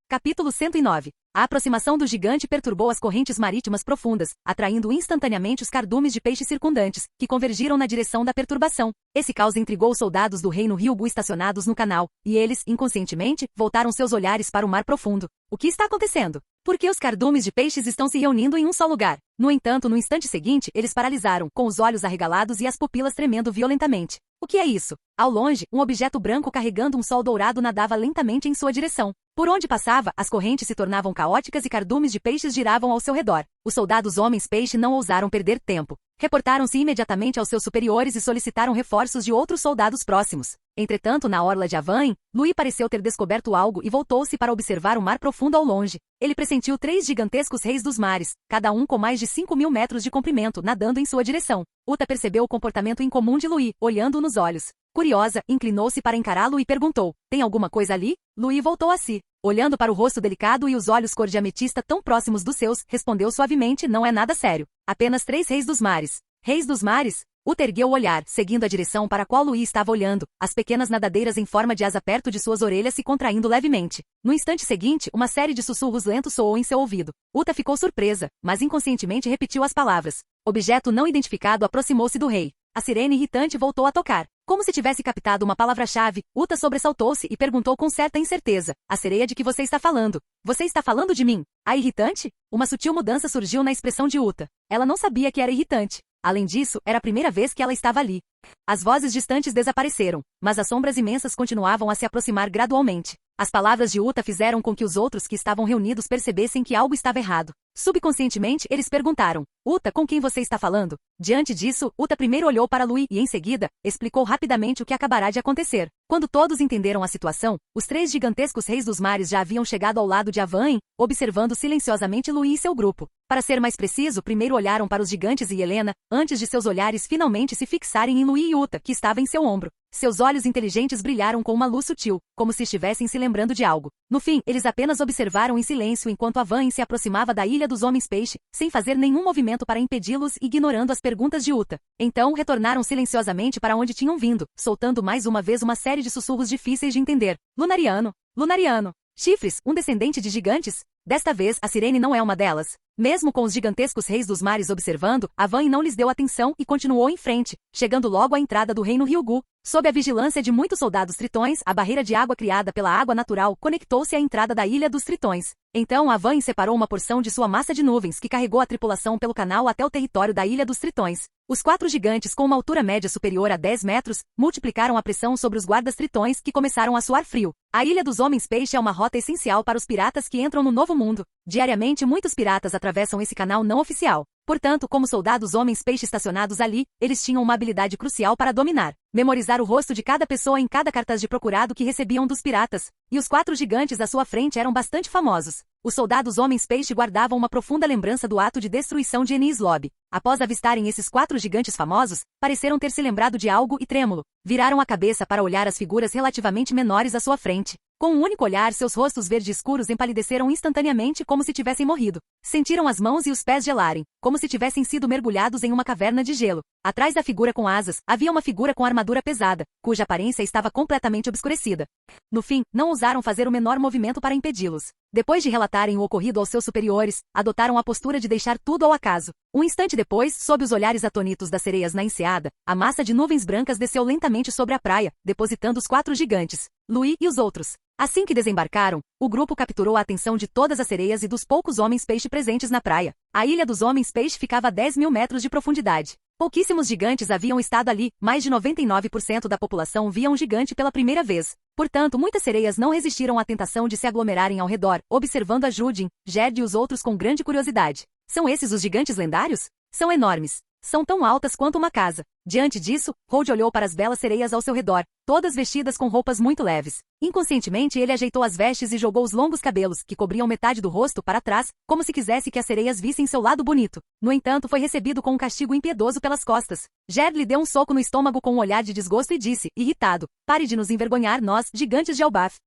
Capítulo 109. A aproximação do gigante perturbou as correntes marítimas profundas, atraindo instantaneamente os cardumes de peixe circundantes, que convergiram na direção da perturbação. Esse caos intrigou os soldados do reino Ryugu estacionados no canal, e eles, inconscientemente, voltaram seus olhares para o mar profundo. O que está acontecendo? Por que os cardumes de peixes estão se reunindo em um só lugar? No entanto, no instante seguinte, eles paralisaram, com os olhos arregalados e as pupilas tremendo violentamente. O que é isso? Ao longe, um objeto branco carregando um sol dourado nadava lentamente em sua direção. Por onde passava, as correntes se tornavam caóticas e cardumes de peixes giravam ao seu redor. Os soldados homens-peixe não ousaram perder tempo. Reportaram-se imediatamente aos seus superiores e solicitaram reforços de outros soldados próximos. Entretanto, na orla de Havain, Louis pareceu ter descoberto algo e voltou-se para observar o mar profundo ao longe. Ele pressentiu 3 gigantescos reis dos mares, cada um com mais de 5.000 metros de comprimento, nadando em sua direção. Uta percebeu o comportamento incomum de Louis, olhando-o nos olhos. Curiosa, inclinou-se para encará-lo e perguntou: tem alguma coisa ali? Louis voltou a si. Olhando para o rosto delicado e os olhos cor de ametista tão próximos dos seus, respondeu suavemente: não é nada sério. Apenas 3 reis dos mares. Reis dos mares? Uta ergueu o olhar, seguindo a direção para a qual Louis estava olhando, as pequenas nadadeiras em forma de asa perto de suas orelhas se contraindo levemente. No instante seguinte, uma série de sussurros lentos soou em seu ouvido. Uta ficou surpresa, mas inconscientemente repetiu as palavras. Objeto não identificado aproximou-se do rei. A sirene irritante voltou a tocar. Como se tivesse captado uma palavra-chave, Uta sobressaltou-se e perguntou com certa incerteza: a sereia de que você está falando? Você está falando de mim? A irritante? Uma sutil mudança surgiu na expressão de Uta. Ela não sabia que era irritante. Além disso, era a primeira vez que ela estava ali. As vozes distantes desapareceram, mas as sombras imensas continuavam a se aproximar gradualmente. As palavras de Uta fizeram com que os outros que estavam reunidos percebessem que algo estava errado. Subconscientemente, eles perguntaram: Uta, com quem você está falando? Diante disso, Uta primeiro olhou para Louis e, em seguida, explicou rapidamente o que acabará de acontecer. Quando todos entenderam a situação, os 3 gigantescos reis dos mares já haviam chegado ao lado de Havain, observando silenciosamente Louis e seu grupo. Para ser mais preciso, primeiro olharam para os gigantes e Helena, antes de seus olhares finalmente se fixarem em Louis e Uta, que estava em seu ombro. Seus olhos inteligentes brilharam com uma luz sutil, como se estivessem se lembrando de algo. No fim, eles apenas observaram em silêncio enquanto Havain se aproximava da Ilha dos Homens-Peixe, sem fazer nenhum movimento para impedi-los, ignorando as perguntas de Uta. Então, retornaram silenciosamente para onde tinham vindo, soltando mais uma vez uma série de sussurros difíceis de entender. Lunariano. Lunariano. Chifres, um descendente de gigantes? Desta vez, a sirene não é uma delas. Mesmo com os gigantescos reis dos mares observando, Havain não lhes deu atenção e continuou em frente, chegando logo à entrada do reino Ryugu. Sob a vigilância de muitos soldados tritões, a barreira de água criada pela água natural conectou-se à entrada da Ilha dos Tritões. Então Havain separou uma porção de sua massa de nuvens que carregou a tripulação pelo canal até o território da Ilha dos Tritões. Os 4 gigantes, com uma altura média superior a 10 metros, multiplicaram a pressão sobre os guardas tritões que começaram a suar frio. A Ilha dos Homens-Peixe é uma rota essencial para os piratas que entram no Novo Mundo. Diariamente, muitos piratas atravessam esse canal não oficial. Portanto, como soldados homens-peixe estacionados ali, eles tinham uma habilidade crucial para dominar. Memorizar o rosto de cada pessoa em cada cartaz de procurado que recebiam dos piratas. E os 4 gigantes à sua frente eram bastante famosos. Os soldados homens-peixe guardavam uma profunda lembrança do ato de destruição de Enies Lobby. Após avistarem esses 4 gigantes famosos, pareceram ter se lembrado de algo e trêmulo. Viraram a cabeça para olhar as figuras relativamente menores à sua frente. Com um único olhar, seus rostos verde escuros empalideceram instantaneamente como se tivessem morrido. Sentiram as mãos e os pés gelarem, como se tivessem sido mergulhados em uma caverna de gelo. Atrás da figura com asas, havia uma figura com armadura pesada, cuja aparência estava completamente obscurecida. No fim, não ousaram fazer o menor movimento para impedi-los. Depois de relatarem o ocorrido aos seus superiores, adotaram a postura de deixar tudo ao acaso. Um instante depois, sob os olhares atônitos das sereias na enseada, a massa de nuvens brancas desceu lentamente sobre a praia, depositando os 4 gigantes, Louis e os outros. Assim que desembarcaram, o grupo capturou a atenção de todas as sereias e dos poucos homens-peixe presentes na praia. A Ilha dos Homens-Peixe ficava a 10.000 metros de profundidade. Pouquíssimos gigantes haviam estado ali, mais de 99% da população via um gigante pela primeira vez. Portanto, muitas sereias não resistiram à tentação de se aglomerarem ao redor, observando a Judin, Gerd e os outros com grande curiosidade. São esses os gigantes lendários? São enormes. São tão altas quanto uma casa. Diante disso, Hold olhou para as belas sereias ao seu redor, todas vestidas com roupas muito leves. Inconscientemente ele ajeitou as vestes e jogou os longos cabelos, que cobriam metade do rosto, para trás, como se quisesse que as sereias vissem seu lado bonito. No entanto, foi recebido com um castigo impiedoso pelas costas. Gerd lhe deu um soco no estômago com um olhar de desgosto e disse, irritado, pare de nos envergonhar nós, gigantes de Elbaf.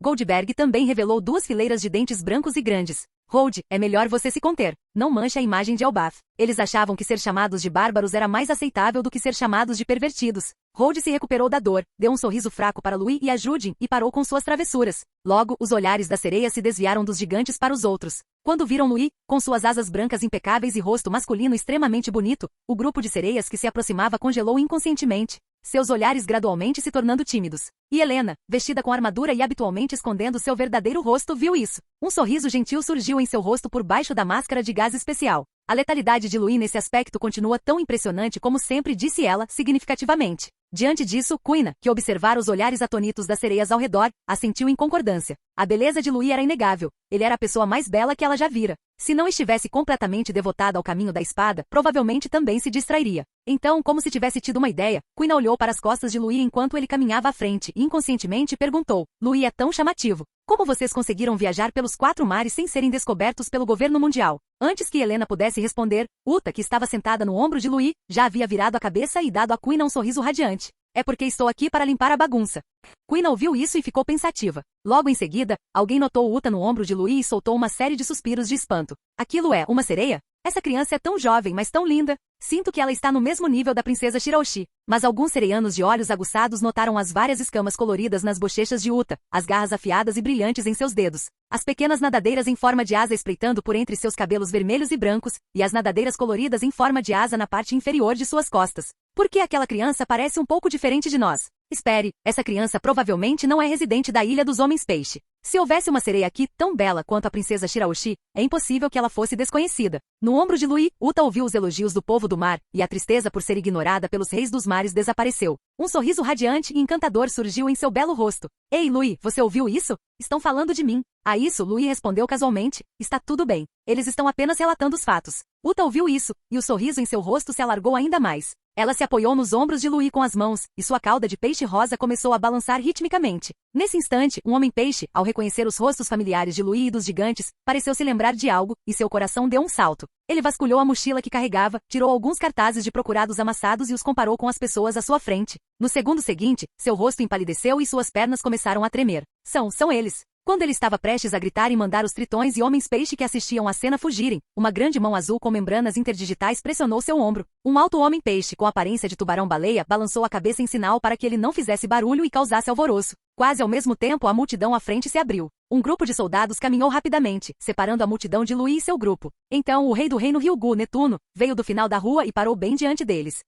Goldberg também revelou 2 fileiras de dentes brancos e grandes. Hold, é melhor você se conter. Não manche a imagem de Elbaf. Eles achavam que ser chamados de bárbaros era mais aceitável do que ser chamados de pervertidos. Hold se recuperou da dor, deu um sorriso fraco para Louis e a Judin e parou com suas travessuras. Logo, os olhares da sereia se desviaram dos gigantes para os outros. Quando viram Louis, com suas asas brancas impecáveis e rosto masculino extremamente bonito, o grupo de sereias que se aproximava congelou inconscientemente, seus olhares gradualmente se tornando tímidos. E Helena, vestida com armadura e habitualmente escondendo seu verdadeiro rosto, viu isso. Um sorriso gentil surgiu em seu rosto por baixo da máscara de gás especial. A letalidade de Louis nesse aspecto continua tão impressionante como sempre, disse ela, significativamente. Diante disso, Quina, que observara os olhares atônitos das sereias ao redor, assentiu em concordância. A beleza de Louis era inegável. Ele era a pessoa mais bela que ela já vira. Se não estivesse completamente devotada ao caminho da espada, provavelmente também se distrairia. Então, como se tivesse tido uma ideia, Quina olhou para as costas de Louis enquanto ele caminhava à frente e inconscientemente perguntou: Louis é tão chamativo. Como vocês conseguiram viajar pelos 4 mares sem serem descobertos pelo governo mundial? Antes que Helena pudesse responder, Uta, que estava sentada no ombro de Louis, já havia virado a cabeça e dado a Quina um sorriso radiante. É porque estou aqui para limpar a bagunça. Quina ouviu isso e ficou pensativa. Logo em seguida, alguém notou Uta no ombro de Louis e soltou uma série de suspiros de espanto. Aquilo é uma sereia? Essa criança é tão jovem, mas tão linda. Sinto que ela está no mesmo nível da princesa Shiraoshi. Mas alguns sereianos de olhos aguçados notaram as várias escamas coloridas nas bochechas de Uta, as garras afiadas e brilhantes em seus dedos, as pequenas nadadeiras em forma de asa espreitando por entre seus cabelos vermelhos e brancos, e as nadadeiras coloridas em forma de asa na parte inferior de suas costas. Por que aquela criança parece um pouco diferente de nós? Espere, essa criança provavelmente não é residente da Ilha dos Homens Peixe. Se houvesse uma sereia aqui tão bela quanto a princesa Shiraoshi, é impossível que ela fosse desconhecida. No ombro de Louis, Uta ouviu os elogios do povo do mar, e a tristeza por ser ignorada pelos reis dos mares desapareceu. Um sorriso radiante e encantador surgiu em seu belo rosto. Ei, Louis, você ouviu isso? Estão falando de mim. A isso, Louis respondeu casualmente: está tudo bem. Eles estão apenas relatando os fatos. Uta ouviu isso, e o sorriso em seu rosto se alargou ainda mais. Ela se apoiou nos ombros de Louis com as mãos, e sua cauda de peixe rosa começou a balançar ritmicamente. Nesse instante, um homem-peixe, ao reconhecer os rostos familiares de Louis e dos gigantes, pareceu se lembrar de algo, e seu coração deu um salto. Ele vasculhou a mochila que carregava, tirou alguns cartazes de procurados amassados e os comparou com as pessoas à sua frente. No segundo seguinte, seu rosto empalideceu e suas pernas começaram a tremer. São eles. Quando ele estava prestes a gritar e mandar os tritões e homens-peixe que assistiam à cena fugirem, uma grande mão azul com membranas interdigitais pressionou seu ombro. Um alto homem-peixe com aparência de tubarão-baleia balançou a cabeça em sinal para que ele não fizesse barulho e causasse alvoroço. Quase ao mesmo tempo, a multidão à frente se abriu. Um grupo de soldados caminhou rapidamente, separando a multidão de Louis e seu grupo. Então, o rei do reino Ryugu, Netuno, veio do final da rua e parou bem diante deles.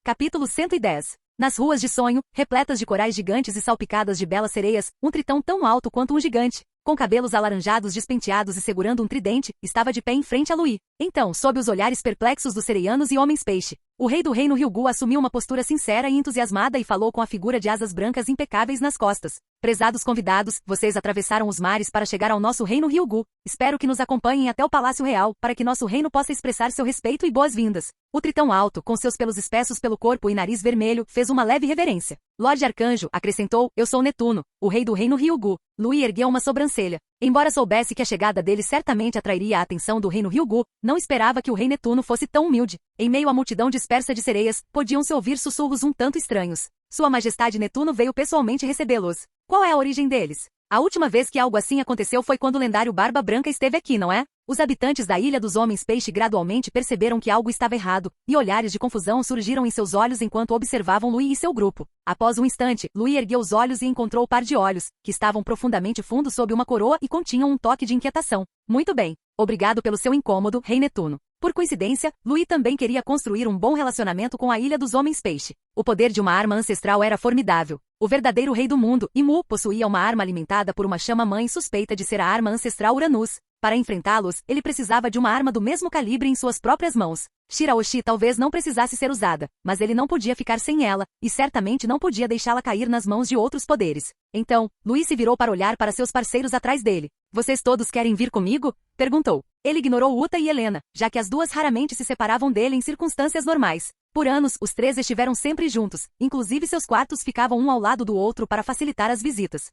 Capítulo 110. Nas ruas de sonho, repletas de corais gigantes e salpicadas de belas sereias, um tritão tão alto quanto um gigante, com cabelos alaranjados despenteados e segurando um tridente, estava de pé em frente a Louis. Então, sob os olhares perplexos dos sereianos e homens-peixe, o rei do reino Ryugu assumiu uma postura sincera e entusiasmada e falou com a figura de asas brancas impecáveis nas costas. Prezados convidados, vocês atravessaram os mares para chegar ao nosso reino Ryugu. Espero que nos acompanhem até o Palácio Real, para que nosso reino possa expressar seu respeito e boas-vindas. O tritão alto, com seus pelos espessos pelo corpo e nariz vermelho, fez uma leve reverência. Lorde Arcanjo, acrescentou, eu sou Netuno, o rei do reino Ryugu. Louis ergueu uma sobrancelha. Embora soubesse que a chegada dele certamente atrairia a atenção do reino Ryugu, não esperava que o rei Netuno fosse tão humilde. Em meio à multidão dispersa de sereias, podiam-se ouvir sussurros um tanto estranhos. Sua Majestade Netuno veio pessoalmente recebê-los. Qual é a origem deles? A última vez que algo assim aconteceu foi quando o lendário Barba Branca esteve aqui, não é? Os habitantes da Ilha dos Homens Peixe gradualmente perceberam que algo estava errado, e olhares de confusão surgiram em seus olhos enquanto observavam Louis e seu grupo. Após um instante, Louis ergueu os olhos e encontrou o par de olhos, que estavam profundamente fundos sob uma coroa e continham um toque de inquietação. Muito bem. Obrigado pelo seu incômodo, Rei Netuno. Por coincidência, Louis também queria construir um bom relacionamento com a Ilha dos Homens Peixe. O poder de uma arma ancestral era formidável. O verdadeiro rei do mundo, Imu, possuía uma arma alimentada por uma chama-mãe suspeita de ser a arma ancestral Uranus. Para enfrentá-los, ele precisava de uma arma do mesmo calibre em suas próprias mãos. Shiraoshi talvez não precisasse ser usada, mas ele não podia ficar sem ela, e certamente não podia deixá-la cair nas mãos de outros poderes. Então, Louis se virou para olhar para seus parceiros atrás dele. Vocês todos querem vir comigo? Perguntou. Ele ignorou Uta e Helena, já que as duas raramente se separavam dele em circunstâncias normais. Por anos, os três estiveram sempre juntos, inclusive seus quartos ficavam um ao lado do outro para facilitar as visitas.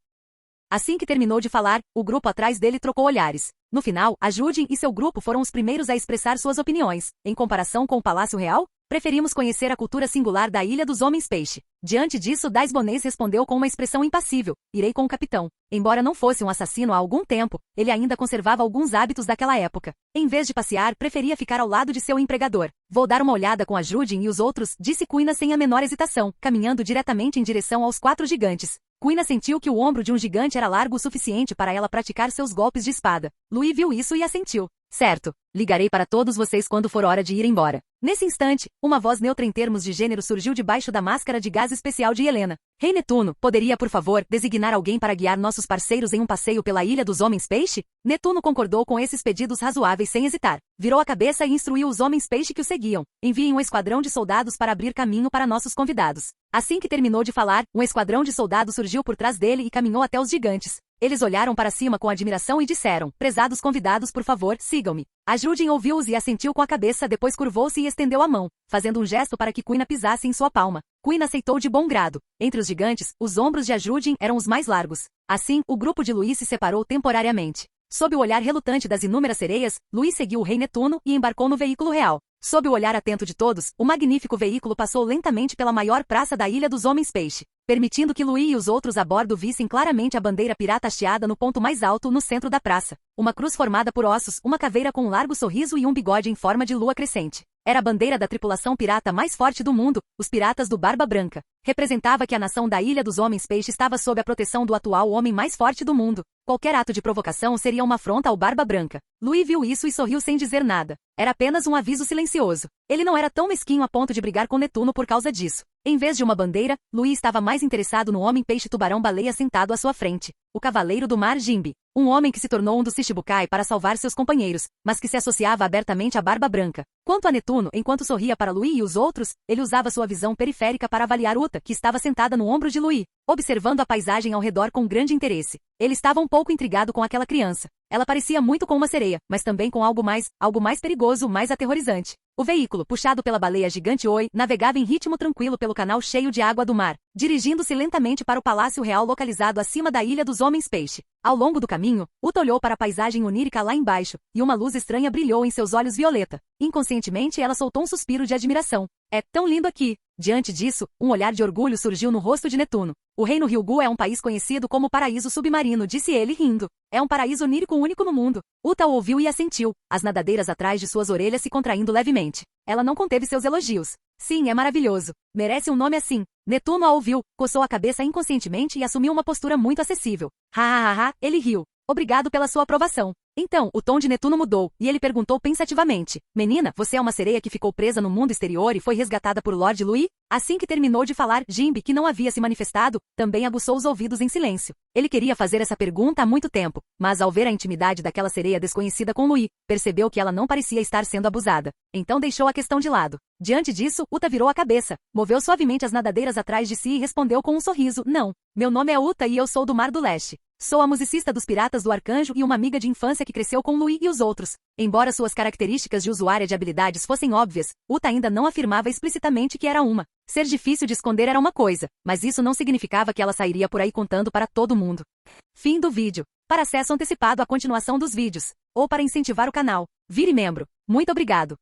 Assim que terminou de falar, o grupo atrás dele trocou olhares. No final, a Judin e seu grupo foram os primeiros a expressar suas opiniões. Em comparação com o Palácio Real, preferimos conhecer a cultura singular da Ilha dos Homens Peixe. Diante disso, Dais Bonês respondeu com uma expressão impassível. Irei com o capitão. Embora não fosse um assassino há algum tempo, ele ainda conservava alguns hábitos daquela época. Em vez de passear, preferia ficar ao lado de seu empregador. Vou dar uma olhada com a Judin e os outros, disse Quina sem a menor hesitação, caminhando diretamente em direção aos 4 gigantes. Quina sentiu que o ombro de um gigante era largo o suficiente para ela praticar seus golpes de espada. Louis viu isso e assentiu. Certo. Ligarei para todos vocês quando for hora de ir embora. Nesse instante, uma voz neutra em termos de gênero surgiu debaixo da máscara de gás especial de Helena. Rei Netuno, poderia por favor designar alguém para guiar nossos parceiros em um passeio pela Ilha dos Homens-Peixe? Netuno concordou com esses pedidos razoáveis sem hesitar. Virou a cabeça e instruiu os Homens-Peixe que o seguiam. Enviem um esquadrão de soldados para abrir caminho para nossos convidados. Assim que terminou de falar, um esquadrão de soldados surgiu por trás dele e caminhou até os gigantes. Eles olharam para cima com admiração e disseram: prezados convidados, por favor, sigam-me. Ajudem ouviu-os e assentiu com a cabeça, depois curvou-se e estendeu a mão, fazendo um gesto para que Quina pisasse em sua palma. Quina aceitou de bom grado. Entre os gigantes, os ombros de Ajudem eram os mais largos. Assim, o grupo de Luís se separou temporariamente. Sob o olhar relutante das inúmeras sereias, Luís seguiu o rei Netuno e embarcou no veículo real. Sob o olhar atento de todos, o magnífico veículo passou lentamente pela maior praça da Ilha dos Homens-Peixe, permitindo que Luís e os outros a bordo vissem claramente a bandeira pirata hasteada no ponto mais alto no centro da praça. Uma cruz formada por ossos, uma caveira com um largo sorriso e um bigode em forma de lua crescente. Era a bandeira da tripulação pirata mais forte do mundo, os piratas do Barba Branca. Representava que a nação da Ilha dos Homens-Peixe estava sob a proteção do atual homem mais forte do mundo. Qualquer ato de provocação seria uma afronta ao Barba Branca. Luís viu isso e sorriu sem dizer nada. Era apenas um aviso silencioso. Ele não era tão mesquinho a ponto de brigar com Netuno por causa disso. Em vez de uma bandeira, Luís estava mais interessado no homem-peixe-tubarão-baleia sentado à sua frente. O Cavaleiro do Mar Jimbe. Um homem que se tornou um dos Shichibukai para salvar seus companheiros, mas que se associava abertamente à Barba Branca. Quanto a Netuno, enquanto sorria para Luís e os outros, ele usava sua visão periférica para avaliar Uta, que estava sentada no ombro de Luís, observando a paisagem ao redor com grande interesse. Ele estava um pouco intrigado com aquela criança. Ela parecia muito com uma sereia, mas também com algo mais perigoso, mais aterrorizante. O veículo, puxado pela baleia gigante Oi, navegava em ritmo tranquilo pelo canal cheio de água do mar, dirigindo-se lentamente para o Palácio Real localizado acima da Ilha dos Homens-Peixe. Ao longo do caminho, Uta olhou para a paisagem onírica lá embaixo, e uma luz estranha brilhou em seus olhos violeta. Inconscientemente, ela soltou um suspiro de admiração. É tão lindo aqui! Diante disso, um olhar de orgulho surgiu no rosto de Netuno. O reino Ryugu é um país conhecido como paraíso submarino, disse ele rindo. É um paraíso onírico único no mundo. Uta o ouviu e assentiu, as nadadeiras atrás de suas orelhas se contraindo levemente. Ela não conteve seus elogios. Sim, é maravilhoso. Merece um nome assim. Netuno a ouviu, coçou a cabeça inconscientemente e assumiu uma postura muito acessível. Ele riu. Obrigado pela sua aprovação. Então, o tom de Netuno mudou, e ele perguntou pensativamente: menina, você é uma sereia que ficou presa no mundo exterior e foi resgatada por Lord Luís? Assim que terminou de falar, Jimbe, que não havia se manifestado, também aguçou os ouvidos em silêncio. Ele queria fazer essa pergunta há muito tempo, mas ao ver a intimidade daquela sereia desconhecida com Luís, percebeu que ela não parecia estar sendo abusada. Então deixou a questão de lado. Diante disso, Uta virou a cabeça, moveu suavemente as nadadeiras atrás de si e respondeu com um sorriso: não, meu nome é Uta e eu sou do Mar do Leste. Sou a musicista dos Piratas do Arcanjo e uma amiga de infância que cresceu com Luís e os outros. Embora suas características de usuária de habilidades fossem óbvias, Uta ainda não afirmava explicitamente que era uma. Ser difícil de esconder era uma coisa, mas isso não significava que ela sairia por aí contando para todo mundo. Fim do vídeo. Para acesso antecipado à continuação dos vídeos, ou para incentivar o canal, vire membro. Muito obrigado.